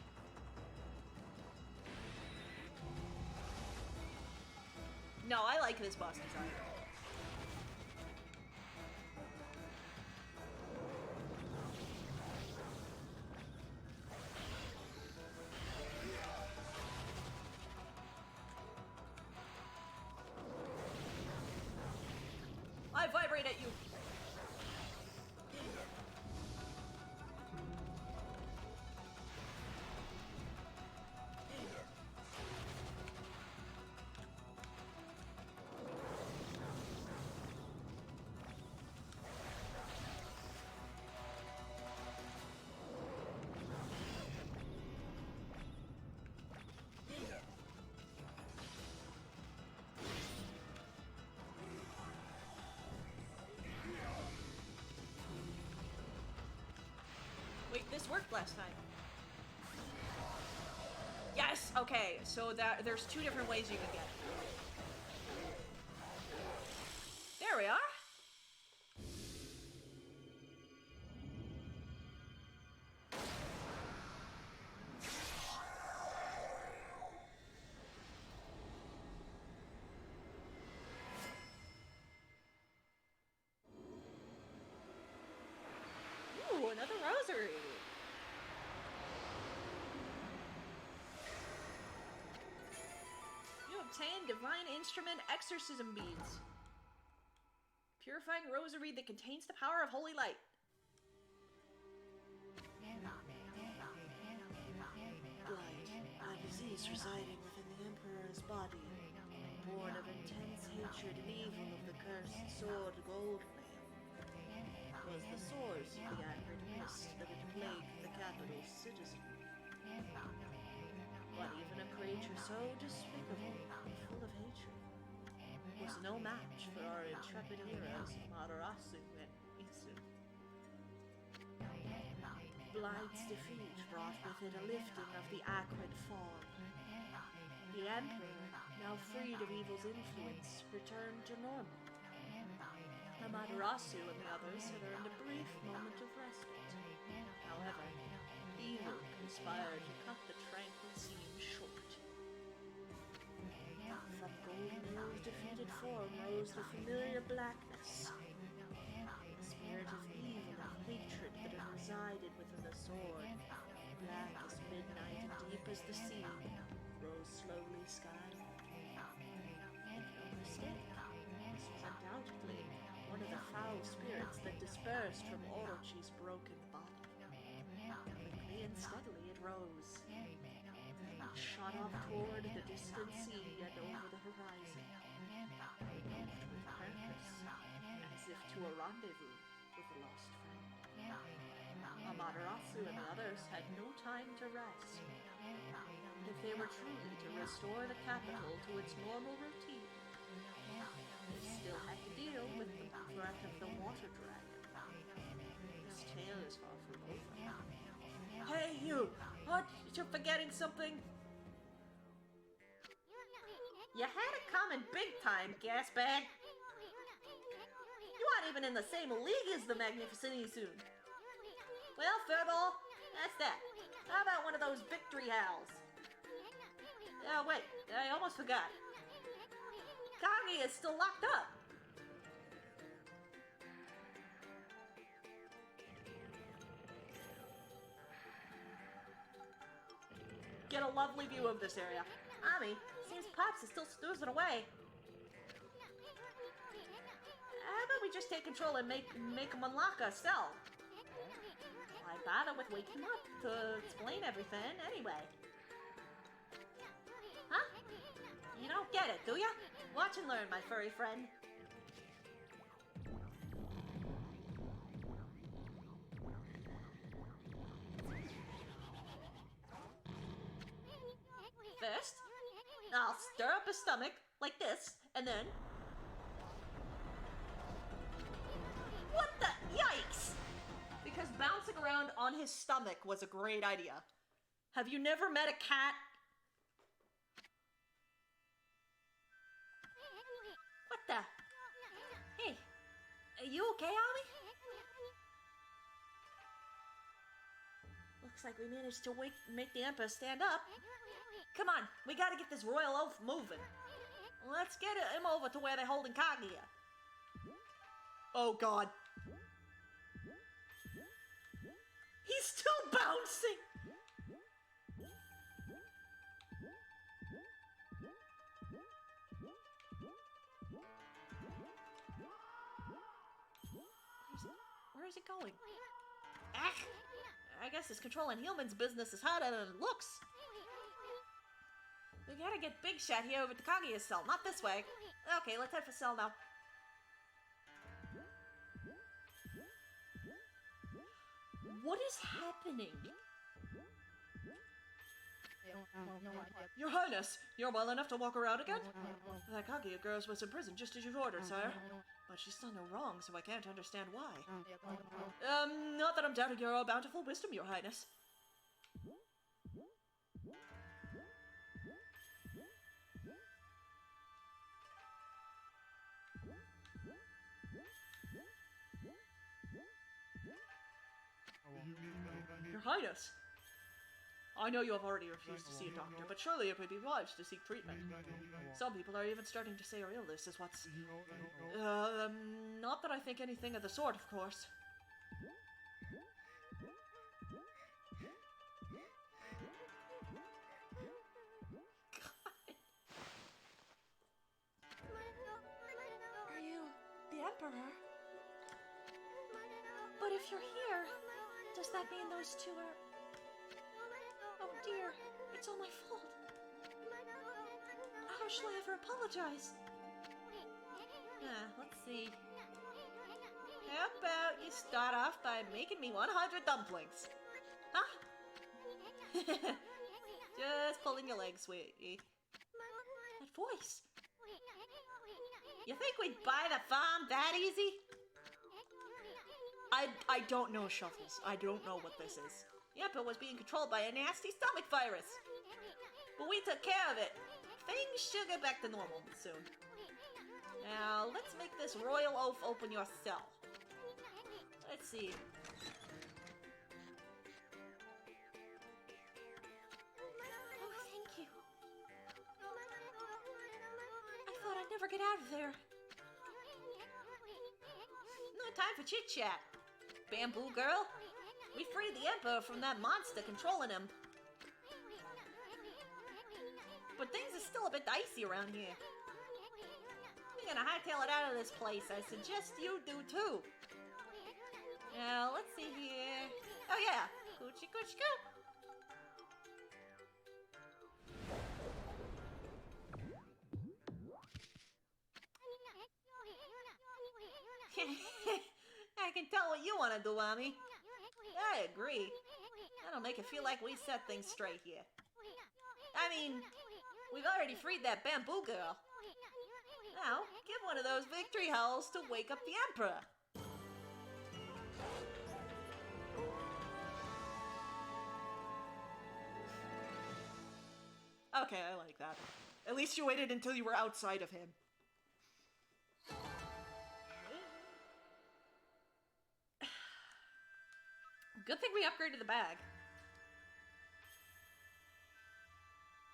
No, I like this boss design. I vibrate at you. Wait, this worked last time. Yes! Okay, so there's two different ways you can get it. There we are! Ooh, another rosary! You obtain Divine Instrument Exorcism Beads. Purifying rosary that contains the power of holy light. Blight, a disease residing within the Emperor's body, born of intense hatred and evil of the cursed sword Goldflame, was the source of the acrid mist that had plagued the capital's citizenry. But even a creature so despicable and full of hatred was no match for our intrepid heroes Amaterasu and Isu. Blight's defeat brought with it a lifting of the acrid fog. The Emperor, now freed of evil's influence, returned to normal. Amaterasu and the others had earned a brief moment of respite. However, evil conspired to cut the tranquil scene short. From Golden's defeated form rose the familiar blackness. The spirit of evil and hatred that had resided within the sword, black as midnight and deep as the sea, rose slowly skyward. No mistake, this was undoubtedly one of the foul spirits that dispersed from Orochi's broken body. Quickly and steadily it rose. It shot off toward the distant sea and over the horizon. With purpose, as if to a rendezvous with a lost friend. Amaterasu and the others had no time to rest. If they were truly to restore the capital to its normal routine, they still had to deal with the threat of the water dragon. This tale is far from over. Hey, you! What? You're forgetting something? You had it coming big time, gasbag! You aren't even in the same league as the Magnificent Isun. Well, Furball, that's that. How about one of those victory howls? Oh, wait, I almost forgot. Kage is still locked up. Get a lovely view of this area. Ami, seems Pops is still snoozing away. How about we just take control and make him unlock a cell? Why bother with waking him up to explain everything anyway? Huh? You don't get it, do ya? Watch and learn, my furry friend. First, I'll stir up his stomach, like this, and then... What the... Yikes! Because bouncing around on his stomach was a great idea. Have you never met a cat? What the... Hey, are you okay, Ami? Looks like we managed to make the Emperor stand up. Come on, we gotta get this royal oaf moving. Let's get him over to where they're holding Kaguya. Oh god. He's still bouncing! Where is it going? Ah! I guess this controlling humans business is harder than it looks. We gotta get Big Shot here over to Kaguya's cell, not this way. Okay, let's head for cell now. What is happening? Your Highness, you're well enough to walk around again? That Kaguya girl was in prison just as you ordered, sire. But she's done no wrong, so I can't understand why. Not that I'm doubting your bountiful wisdom, Your Highness. Your Highness! I know you have already refused to see a doctor, but surely it would be wise to seek treatment. Some people are even starting to say your illness is what's... not that I think anything of the sort, of course. Are you the Emperor? But if you're here, does that mean those two are... Oh dear, it's all my fault. How shall I ever apologize? Let's see. How about you start off by making me 100 dumplings? Huh? Just pulling your legs, sweetie. That voice. You think we'd buy the farm that easy? I don't know, Shuffles. I don't know what this is. Yep, it was being controlled by a nasty stomach virus. But we took care of it. Things should get back to normal soon. Now, let's make this royal oaf open your cell. Let's see. Oh, thank you. I thought I'd never get out of there. No time for chit-chat. Bamboo girl, we freed the Emperor from that monster controlling him. But things are still a bit dicey around here. We're gonna hightail it out of this place. I suggest you do too. Now, let's see here. Oh yeah, coochie coochie coo. I can tell what you want to do, Ami. I agree. That'll make it feel like we set things straight here. I mean, we've already freed that bamboo girl. Now, give one of those victory howls to wake up the Emperor. Okay, I like that. At least you waited until you were outside of him. Good thing we upgraded the bag.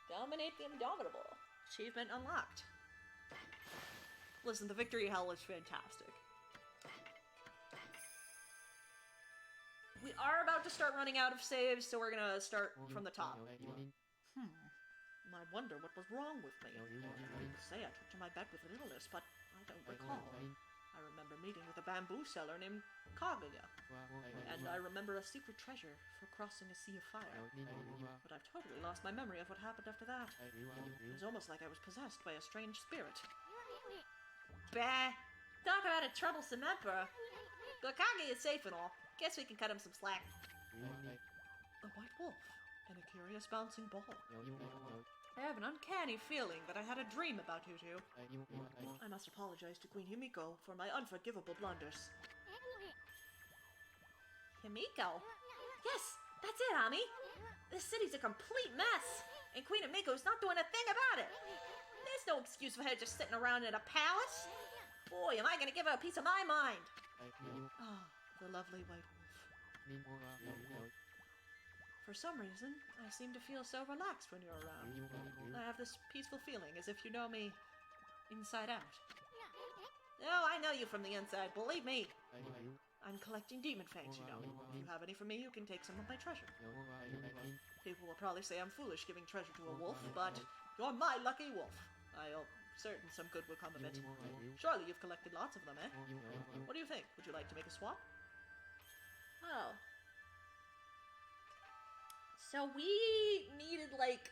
Dominate the Indomitable. Achievement unlocked. Listen, the victory hell is fantastic. We are about to start running out of saves, so we're gonna start from the top. I wonder what was wrong with me. I say I took to my bed with an illness, but I don't recall. I remember meeting with a bamboo seller named Kaguya, and I remember a secret treasure for crossing a sea of fire. But I've totally lost my memory of what happened after that. It was almost like I was possessed by a strange spirit. Bah! Talk about a troublesome emperor. But Kaguya is safe and all. Guess we can cut him some slack. A white wolf and a curious bouncing ball. I have an uncanny feeling that I had a dream about you two. I must apologize to Queen Himiko for my unforgivable blunders. Himiko? Yes, that's it, Ami. This city's a complete mess, and Queen Himiko's not doing a thing about it. There's no excuse for her just sitting around in a palace. Boy, am I gonna give her a piece of my mind. Oh, the lovely white wolf. For some reason, I seem to feel so relaxed when you're around. I have this peaceful feeling, as if you know me inside out. Oh, I know you from the inside, believe me. I'm collecting demon fangs, you know. If you have any for me, you can take some of my treasure. People will probably say I'm foolish giving treasure to a wolf, but you're my lucky wolf. I'm certain some good will come of it. Surely you've collected lots of them, eh? What do you think? Would you like to make a swap? Oh. So we needed, like...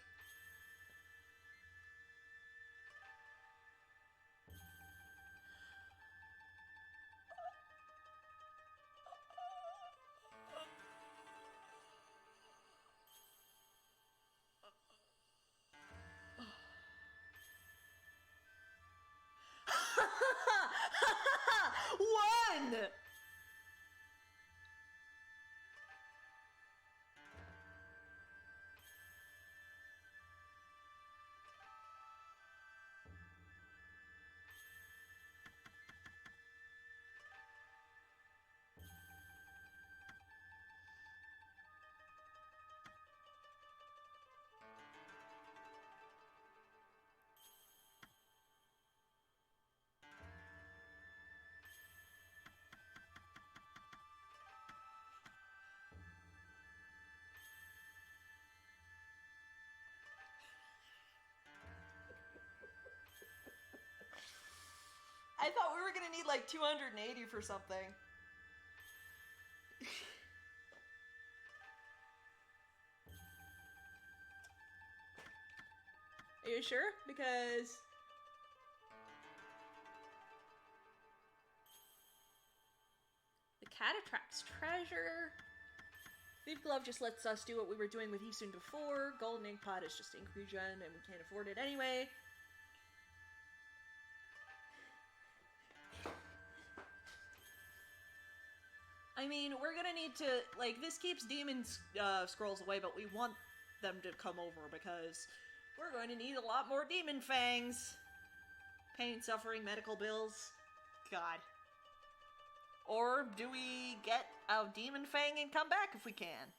One! I thought we were gonna need like 280 for something. Are you sure? Because... the cat attracts treasure. Thief Glove just lets us do what we were doing with Eastern before. Golden Ink Pot is just ink regen and we can't afford it anyway. I mean, we're gonna need to, like, this keeps demon scrolls away, but we want them to come over because we're going to need a lot more demon fangs. Pain, suffering, medical bills. God. Or do we get a demon fang and come back if we can?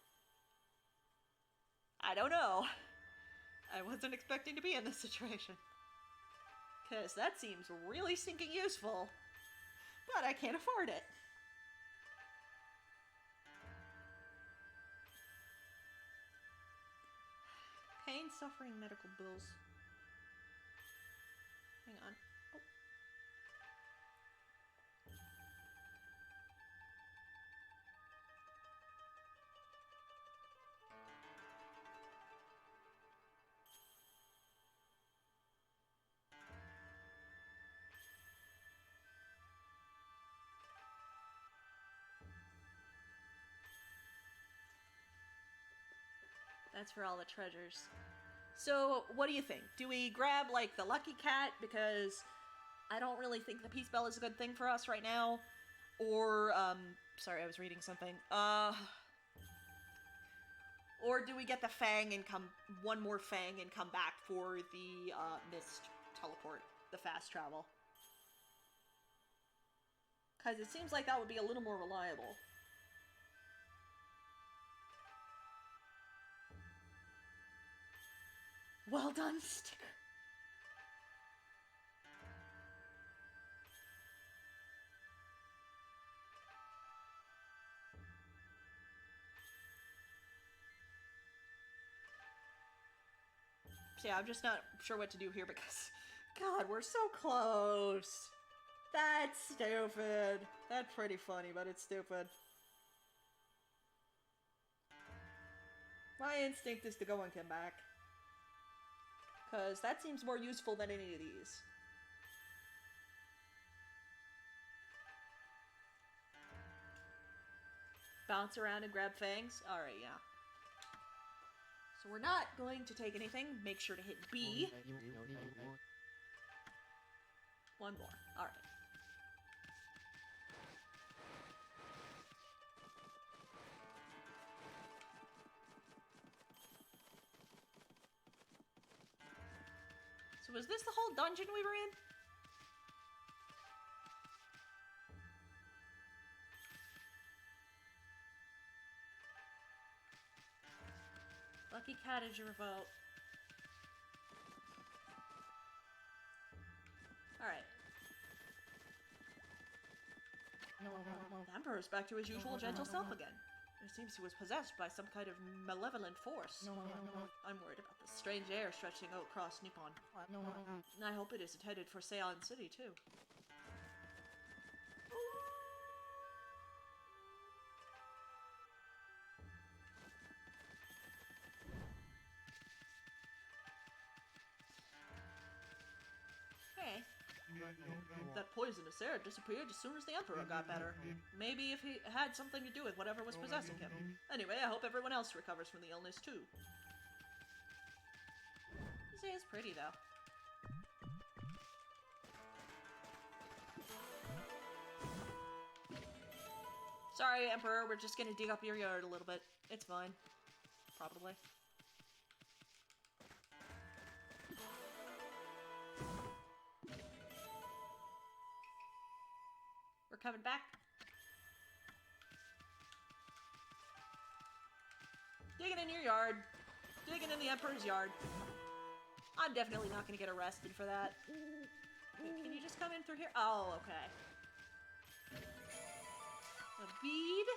I don't know. I wasn't expecting to be in this situation. Because that seems really stinking useful. But I can't afford it. Pain, suffering, medical bills. Hang on. Oh. That's for all the treasures. So, what do you think? Do we grab, like, the Lucky Cat? Because I don't really think the Peace Bell is a good thing for us right now. Or, sorry, I was reading something. Or do we get the Fang and come, one more Fang and come back for the, Mist Teleport, the fast travel? Because it seems like that would be a little more reliable. Well done, sticker. So yeah, I'm just not sure what to do here because, God, we're so close. That's stupid. That's pretty funny, but it's stupid. My instinct is to go and come back. Because that seems more useful than any of these. Bounce around and grab fangs? Alright, yeah. So we're not going to take anything. Make sure to hit B. One more. Alright. So was this the whole dungeon we were in? Lucky cat is your vote. Alright. The Emperor's back to his usual gentle self again. It seems he was possessed by some kind of malevolent force. I'm worried about the strange air stretching across Nippon. I hope it isn't headed for Seion City, too. Hey. That poisonous air disappeared as soon as the Emperor got better. Maybe if he had something to do with whatever was possessing him. Anyway, I hope everyone else recovers from the illness too. This is pretty though. Sorry, Emperor, we're just gonna dig up your yard a little bit. It's fine. Probably. We're coming back. Digging in your yard. Digging in the Emperor's yard. I'm definitely not going to get arrested for that. Wait, can you just come in through here? Oh, okay. A bead?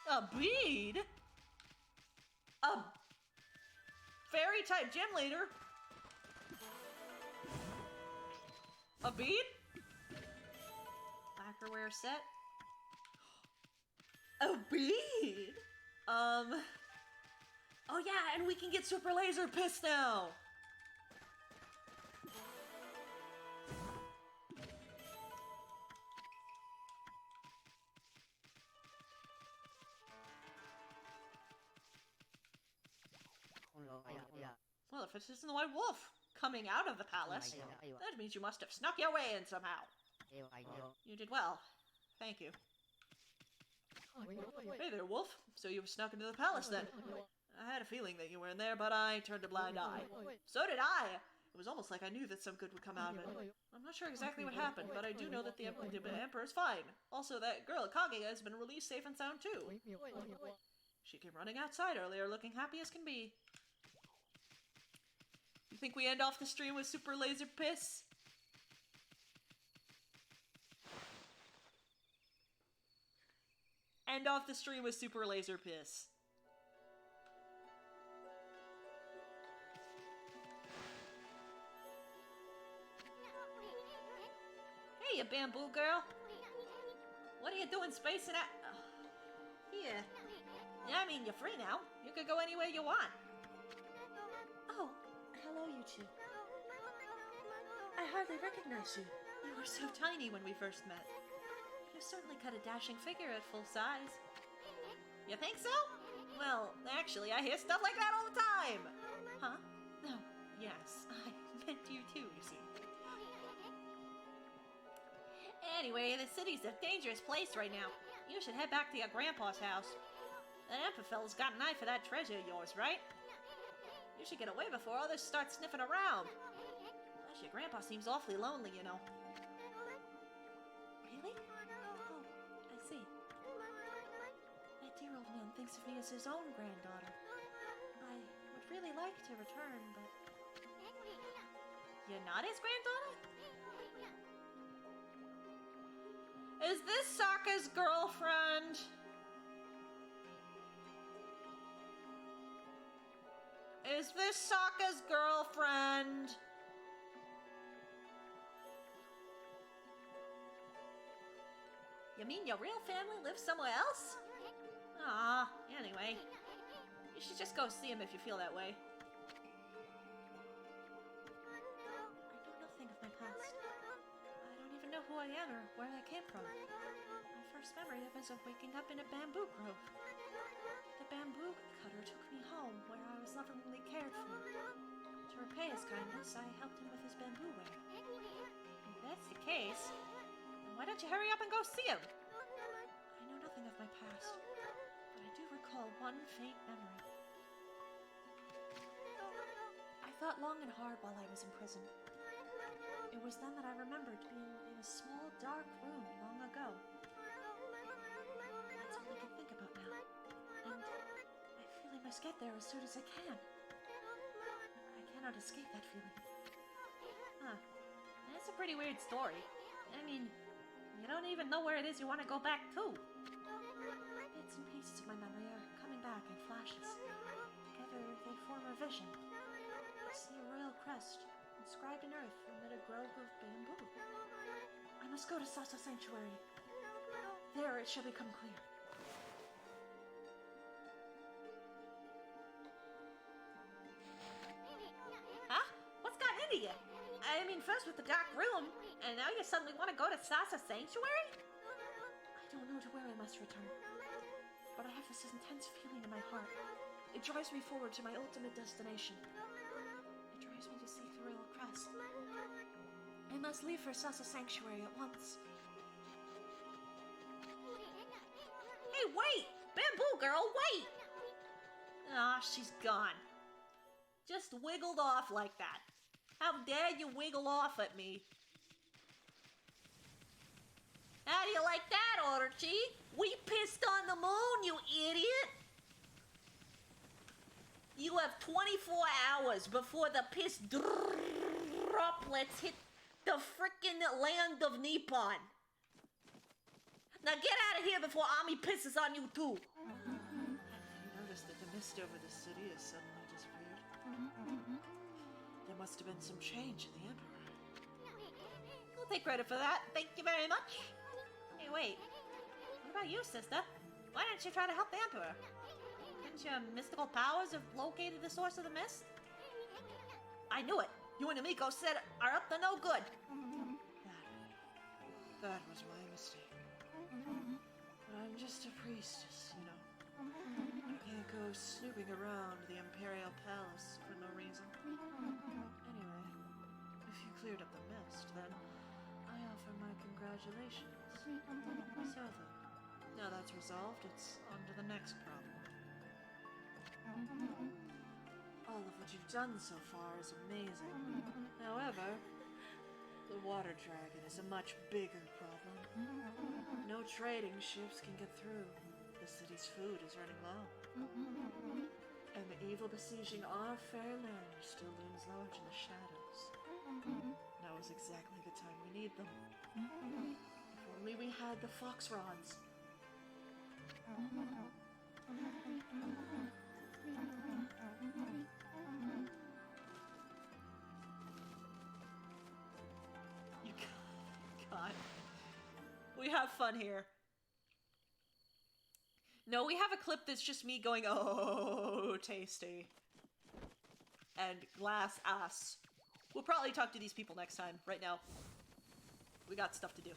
A bead? A fairy type gym leader? A bead? Lacquerware set. A bead? Oh yeah, and we can get super laser piss now! Well, if this isn't the White Wolf coming out of the palace, that means you must have snuck your way in somehow. You did well. Thank you. Hey there, Wolf. So you snuck into the palace then. I had a feeling that you were in there, but I turned a blind eye. So did I! It was almost like I knew that some good would come out of it. I'm not sure exactly what happened, but I do know that the Emperor's fine. Also, that girl, Okami, has been released safe and sound too. She came running outside earlier, looking happy as can be. You think we end off the stream with super laser piss? End off the stream with super laser piss. Hey, you bamboo girl. What are you doing spacing out? Here. Yeah, I mean, you're free now. You could go anywhere you want. Oh, hello, you two. I hardly recognize you. You were so tiny when we first met. You certainly cut a dashing figure at full size. You think so? Well, actually, I hear stuff like that all the time. Huh? No. Yes, I meant you too, you see. Anyway, the city's a dangerous place right now. You should head back to your grandpa's house. That Emperor fella's got an eye for that treasure of yours, right? You should get away before others start sniffing around. Plus, your grandpa seems awfully lonely, you know. Really? Oh, I see. That dear old man thinks of me as his own granddaughter. I would really like to return, but... You're not his granddaughter? Is this Sokka's girlfriend? Is this Sokka's girlfriend? You mean your real family lives somewhere else? Ah, anyway. You should just go see him if you feel that way. I know nothing of my past. I don't even know who I am or where I came from. My first memory of is of waking up in a bamboo grove. The bamboo cutter took me home, where I was lovingly cared for. To repay his kindness, I helped him with his bamboo ware. If that's the case, then why don't you hurry up and go see him? I know nothing of my past, but I do recall one faint memory. I thought long and hard while I was in prison. It was then that I remembered being in a small, dark room long ago. That's all I can think about now. And I feel in must get there as soon as I can. I cannot escape that feeling. Huh. That's a pretty weird story. I mean, you don't even know where it is you want to go back to. Bits and pieces of my memory are coming back in flashes. Together, they form a vision. I see a royal crest, inscribed in earth amid a grove of bamboo. I must go to Sasa Sanctuary. There it shall become clear. Huh? What's got into you? I mean, first with the dark room, and now you suddenly want to go to Sasa Sanctuary? I don't know to where I must return, but I have this intense feeling in my heart. It drives me forward to my ultimate destination. It drives me to seek the royal crest. I must leave for Sasa Sanctuary at once. Hey, wait! Bamboo girl, wait! Ah, she's gone. Just wiggled off like that. How dare you wiggle off at me? How do you like that, Archie? We pissed on the moon, you idiot! You have 24 hours before the piss droplets hit the frickin' land of Nippon. Now get out of here before Ami pisses on you too. You noticed that the mist over the city has suddenly disappeared? There must have been some change in the Emperor. I'll take credit for that. Thank you very much. Hey, wait. What about you, sister? Why didn't you try to help the Emperor? Didn't your mystical powers have located the source of the mist? I knew it. You and Amiko said are up to no good. That was my mistake. But I'm just a priestess, you know. I can't go snooping around the Imperial Palace for no reason. Anyway, if you cleared up the mist, then I offer my congratulations. So then, now that's resolved, it's on to the next problem. All of what you've done so far is amazing. However, the water dragon is a much bigger problem. No trading ships can get through. The city's food is running low. And the evil besieging our fair land still looms large in the shadows. Now is exactly the time we need them. If only we had the fox rods. God. We have fun here. No, we have a clip that's just me going, oh, tasty. And glass ass. We'll probably talk to these people next time. Right now, we got stuff to do.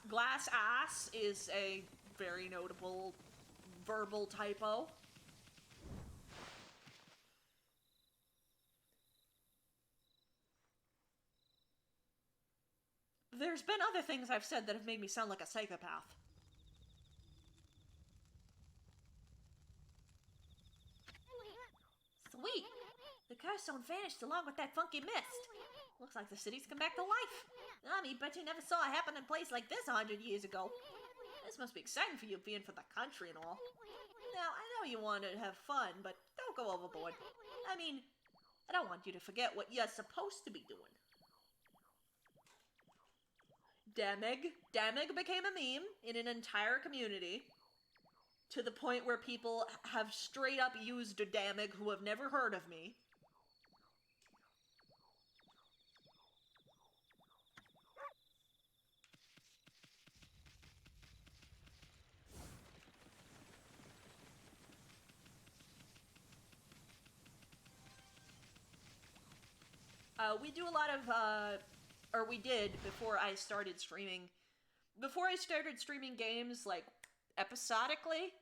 Glass ass is a very notable verbal typo. There's been other things I've said that have made me sound like a psychopath. Sweet! The curse zone vanished along with that funky mist. Looks like the city's come back to life. I mean, bet you never saw it happen in a place like this 100 years ago. This must be exciting for you being from the country and all. Now, I know you want to have fun, but don't go overboard. I mean, I don't want you to forget what you're supposed to be doing. Damig became a meme in an entire community to the point where people have straight up used Damig who have never heard of me. We do a lot of, or we did before I started streaming. Before I started streaming games, like, episodically,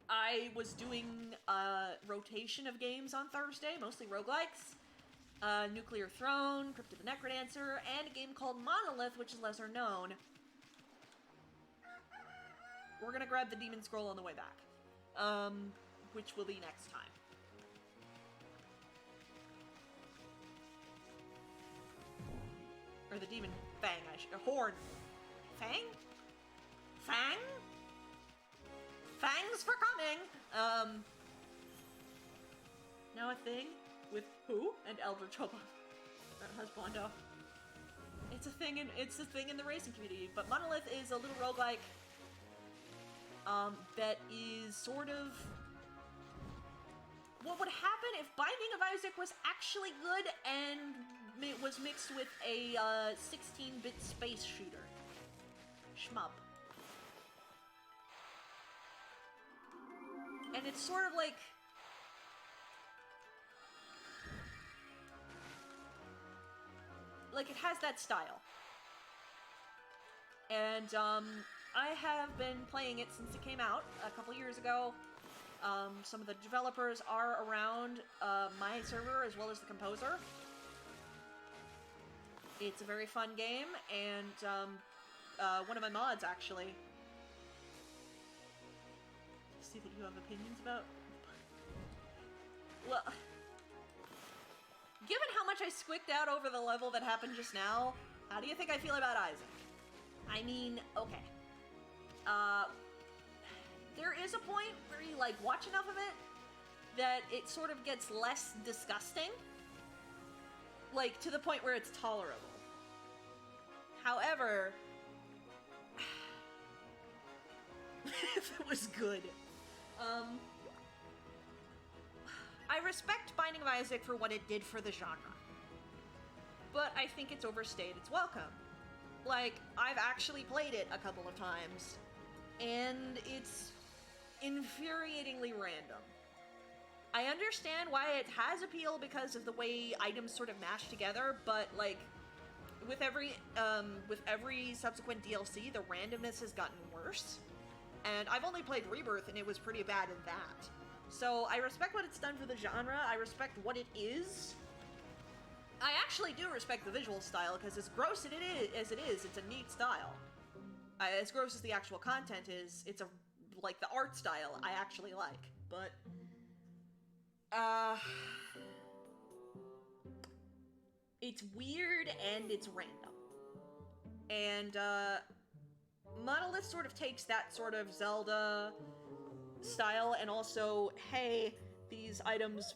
I was doing a rotation of games on Thursday, mostly roguelikes. Nuclear Throne, Crypt of the Necrodancer, and a game called Monolith, which is lesser known. We're gonna grab the Demon Scroll on the way back. Which will be next time. Or the Demon Fang, Horn. Fang? Fang? Thanks for coming! Now a thing with who and Eldritch Husbando. It's a thing in the racing community, but Monolith is a little roguelike that is sort of what would happen if Binding of Isaac was actually good and it was mixed with a 16-bit space shooter. Shmup. And it's sort of like it has that style. And I have been playing it since it came out a couple years ago. Some of the developers are around my server as well as the composer. It's a very fun game, and one of my mods actually. See that you have opinions about. Well, given how much I squicked out over the level that happened just now, how do you think I feel about Isaac? I mean, okay. There is a point where you, like, watch enough of it that it sort of gets less disgusting. Like, to the point where it's tolerable. However, if it was good. I respect Binding of Isaac for what it did for the genre. But I think it's overstayed its welcome. Like, I've actually played it a couple of times, and it's infuriatingly random. I understand why it has appeal because of the way items sort of mash together, but, like, with every subsequent DLC, the randomness has gotten worse. And I've only played Rebirth, and it was pretty bad in that. So I respect what it's done for the genre, I respect what it is. I actually do respect the visual style, because as gross as it is, it's a neat style. As gross as the actual content is, it's like the art style I actually like. But, it's weird and it's random. And, Monolith sort of takes that sort of Zelda style and also, hey, these items,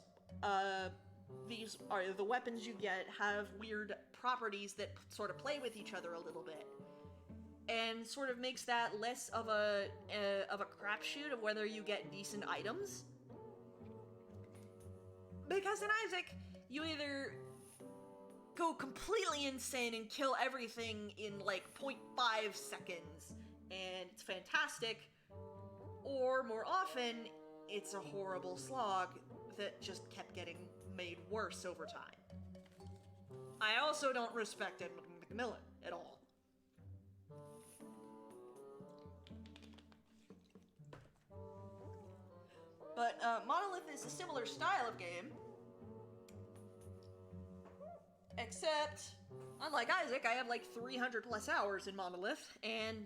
these are the weapons you get have weird properties that sort of play with each other a little bit. And sort of makes that less of a crapshoot of whether you get decent items. Because in Isaac, you either go completely insane and kill everything in like 0.5 seconds, and it's fantastic, or more often, it's a horrible slog that just kept getting made worse over time. I also don't respect Ed McMillan at all. But Monolith is a similar style of game, except, unlike Isaac, I have like 300 plus hours in Monolith, and,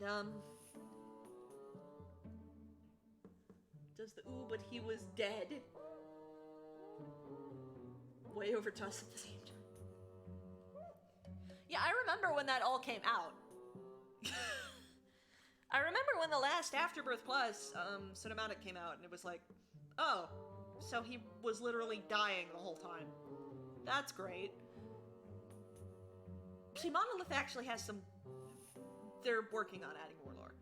does the ooh, but he was dead way over to us at the same time. Yeah, I remember when that all came out. I remember when the last Afterbirth Plus, cinematic came out, and it was like, oh, so he was literally dying the whole time. That's great. See, Monolith actually has some... They're working on adding Warlord.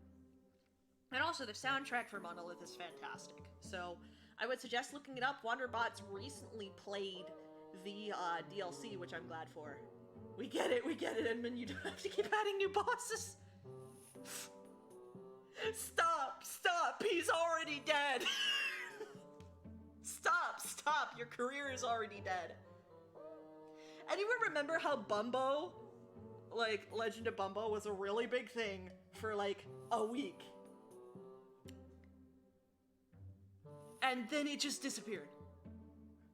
And also, the soundtrack for Monolith is fantastic. So, I would suggest looking it up. Wanderbots recently played the DLC, which I'm glad for. We get it, Edmund. You don't have to keep adding new bosses. Stop, he's already dead. Stop, your career is already dead. Anyone remember how Bumbo, like, Legend of Bumbo was a really big thing for, like, a week? And then it just disappeared.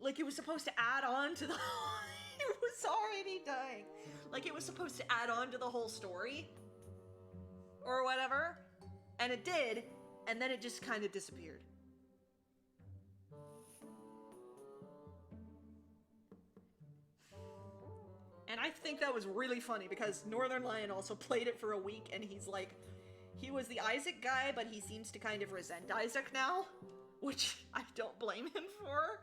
Like, it was supposed to add on to the... It was already dying. Like, it was supposed to add on to the whole story. Or whatever. And it did, and then it just kind of disappeared. And I think that was really funny, because Northern Lion also played it for a week, and he's like, he was the Isaac guy, but he seems to kind of resent Isaac now, which I don't blame him for.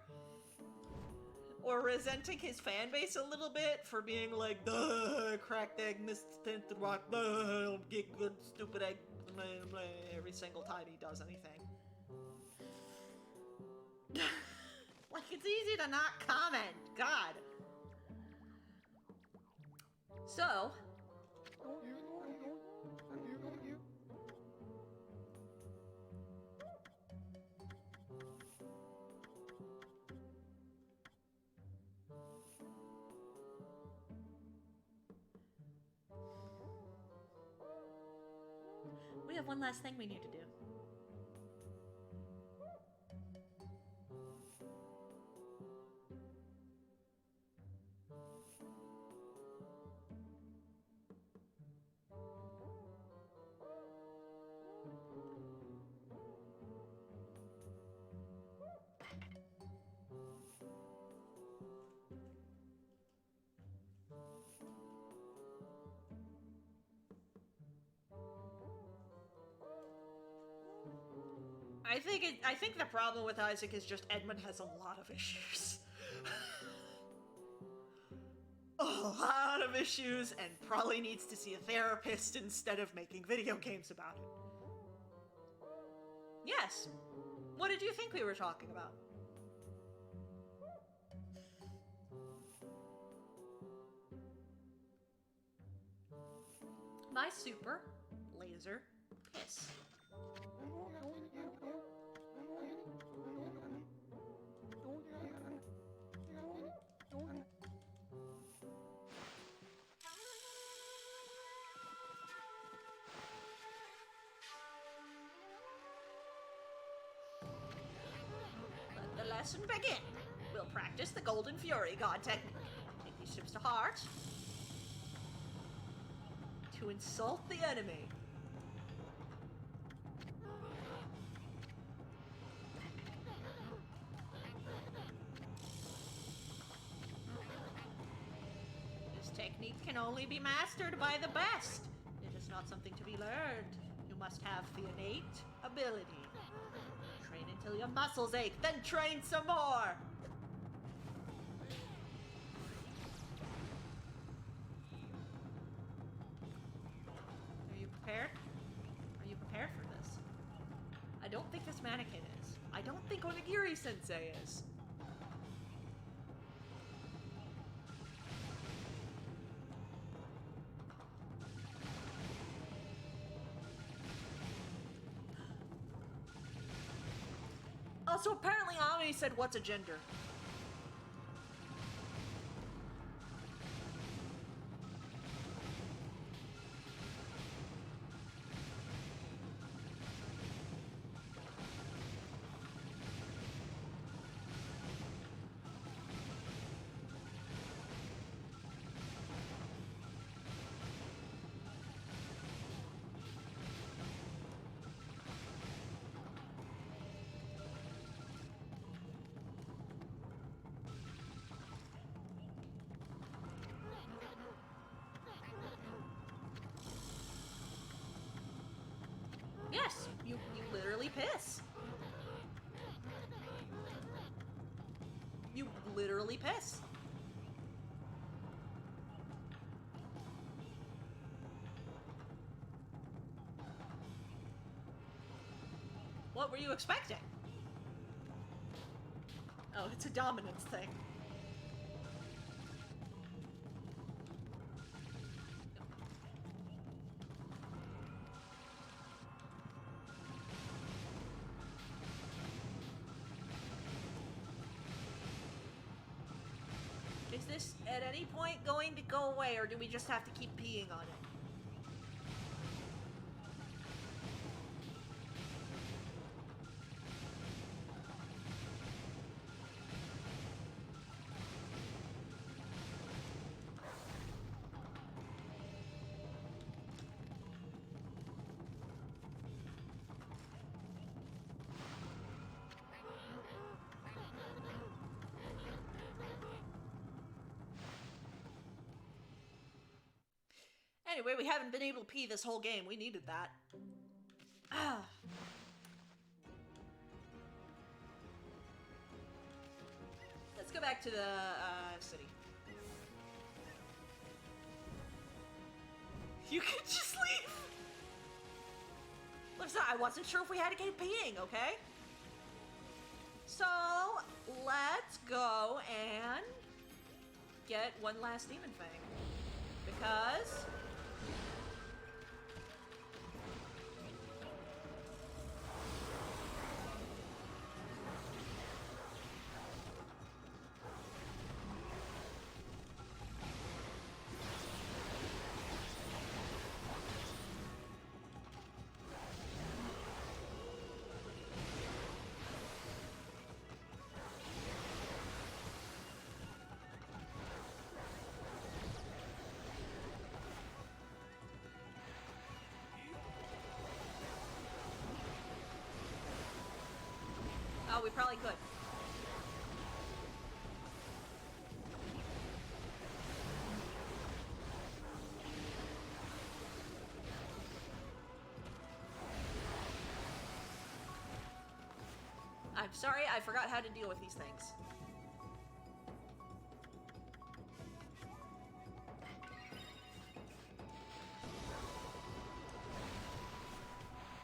Or resenting his fan base a little bit for being like, the cracked egg, mistinted rock, the get good stupid egg, blah, blah, every single time he does anything. Like, it's easy to not comment. God. So. We have one last thing we need to do. I think the problem with Isaac is just Edmund has a lot of issues. A lot of issues, and probably needs to see a therapist instead of making video games about it. Yes. What did you think we were talking about? My super laser piss. Let the lesson begin. We'll practice the Golden Fury God technique. Take these ships to heart. To insult the enemy. This technique can only be mastered by the best. It is not something to be learned. You must have the innate ability. Train until your muscles ache, then train some more! Are you prepared? Are you prepared for this? I don't think this mannequin is. I don't think Onigiri-sensei is. Also, apparently Ami said, what's a gender? Yes, you literally piss. You literally piss. What were you expecting? Oh, it's a dominance thing. Is this at any point going to go away, or do we just have to keep peeing on it? Anyway, we haven't been able to pee this whole game. We needed that. Let's go back to the city. You can just leave. Listen, I wasn't sure if we had to keep peeing, okay? So, let's go and get one last demon fang. Because... oh, we probably could. I'm sorry, I forgot how to deal with these things.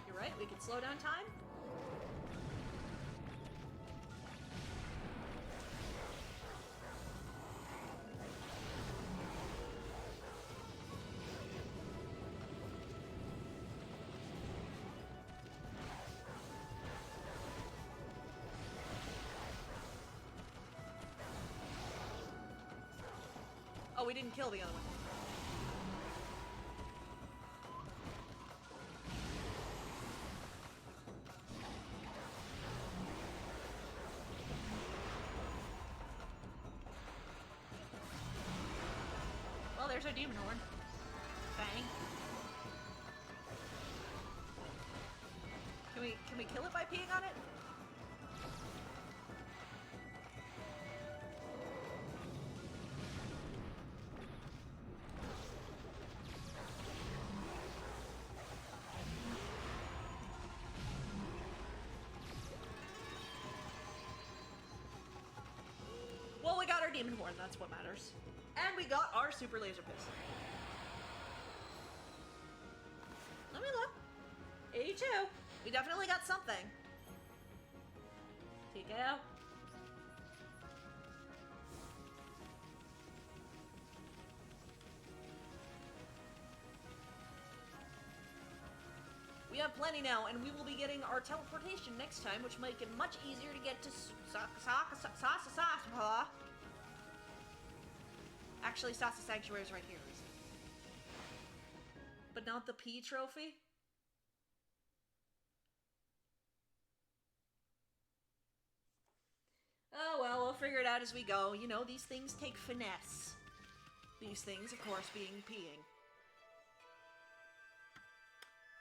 You're right, we can slow down time. Oh, we didn't kill the other one. Well, there's our demon horn. Bang. Can we kill it by peeing on it? Well, we got our demon horn, that's what matters. And we got our super laser pistol. Let me look. 82. We definitely got something. Take it out. We have plenty now, and we will be getting our teleportation next time, which make it much easier to get to Actually, Sasa Sanctuary is right here, isn't it? But not the P trophy? Oh well, we'll figure it out as we go. You know, these things take finesse. These things, of course, being peeing.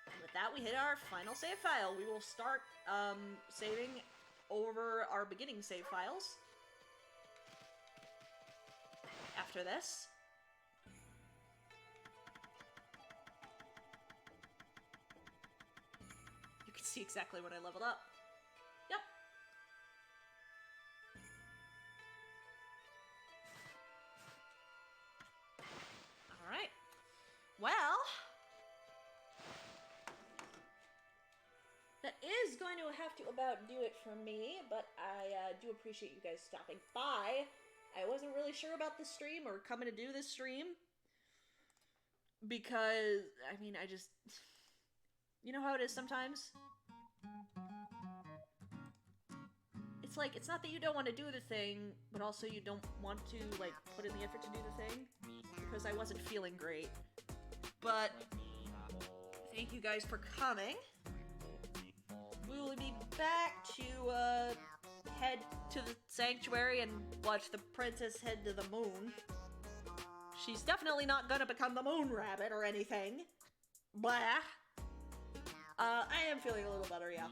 And with that, we hit our final save file. We will start saving over our beginning save files after this. You can see exactly what I leveled up. Yep. Alright. Well, that is going to have to about do it for me, but I do appreciate you guys stopping by. I wasn't really sure about this stream or coming to do this stream because, I mean, I just... You know how it is sometimes? It's like, it's not that you don't want to do the thing, but also you don't want to, like, put in the effort to do the thing, because I wasn't feeling great. But, thank you guys for coming. We will be back to, head to the sanctuary and watch the princess head to the moon. She's definitely not gonna become the moon rabbit or anything. Blah. I am feeling a little better, yeah.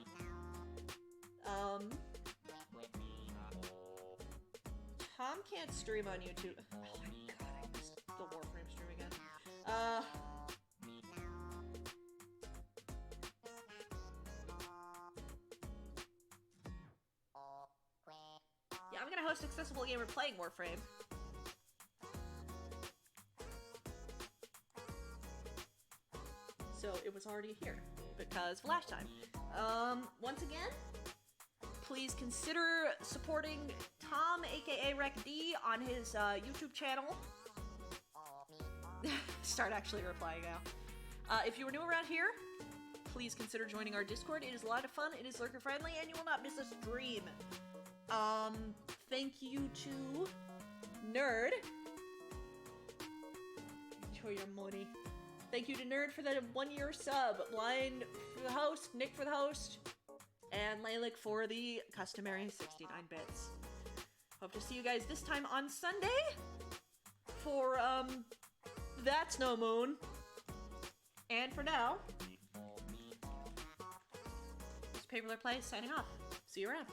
Tom can't stream on YouTube. Oh my god, I missed the Warframe stream again. most accessible gamer playing Warframe. So it was already here because of last time. Once again, please consider supporting Tom, aka Rec D, on his YouTube channel. Start actually replying now. If you are new around here, please consider joining our Discord. It is a lot of fun, it is lurker friendly, and you will not miss a stream. Thank you to Nerd. Enjoy your money. Thank you to Nerd for the 1-year sub, Blind for the host, Nick for the host, and Lalic for the customary 69 bits. Hope to see you guys this time on Sunday for, That's No Moon. And for now, this is Paperler Play signing off. See you around.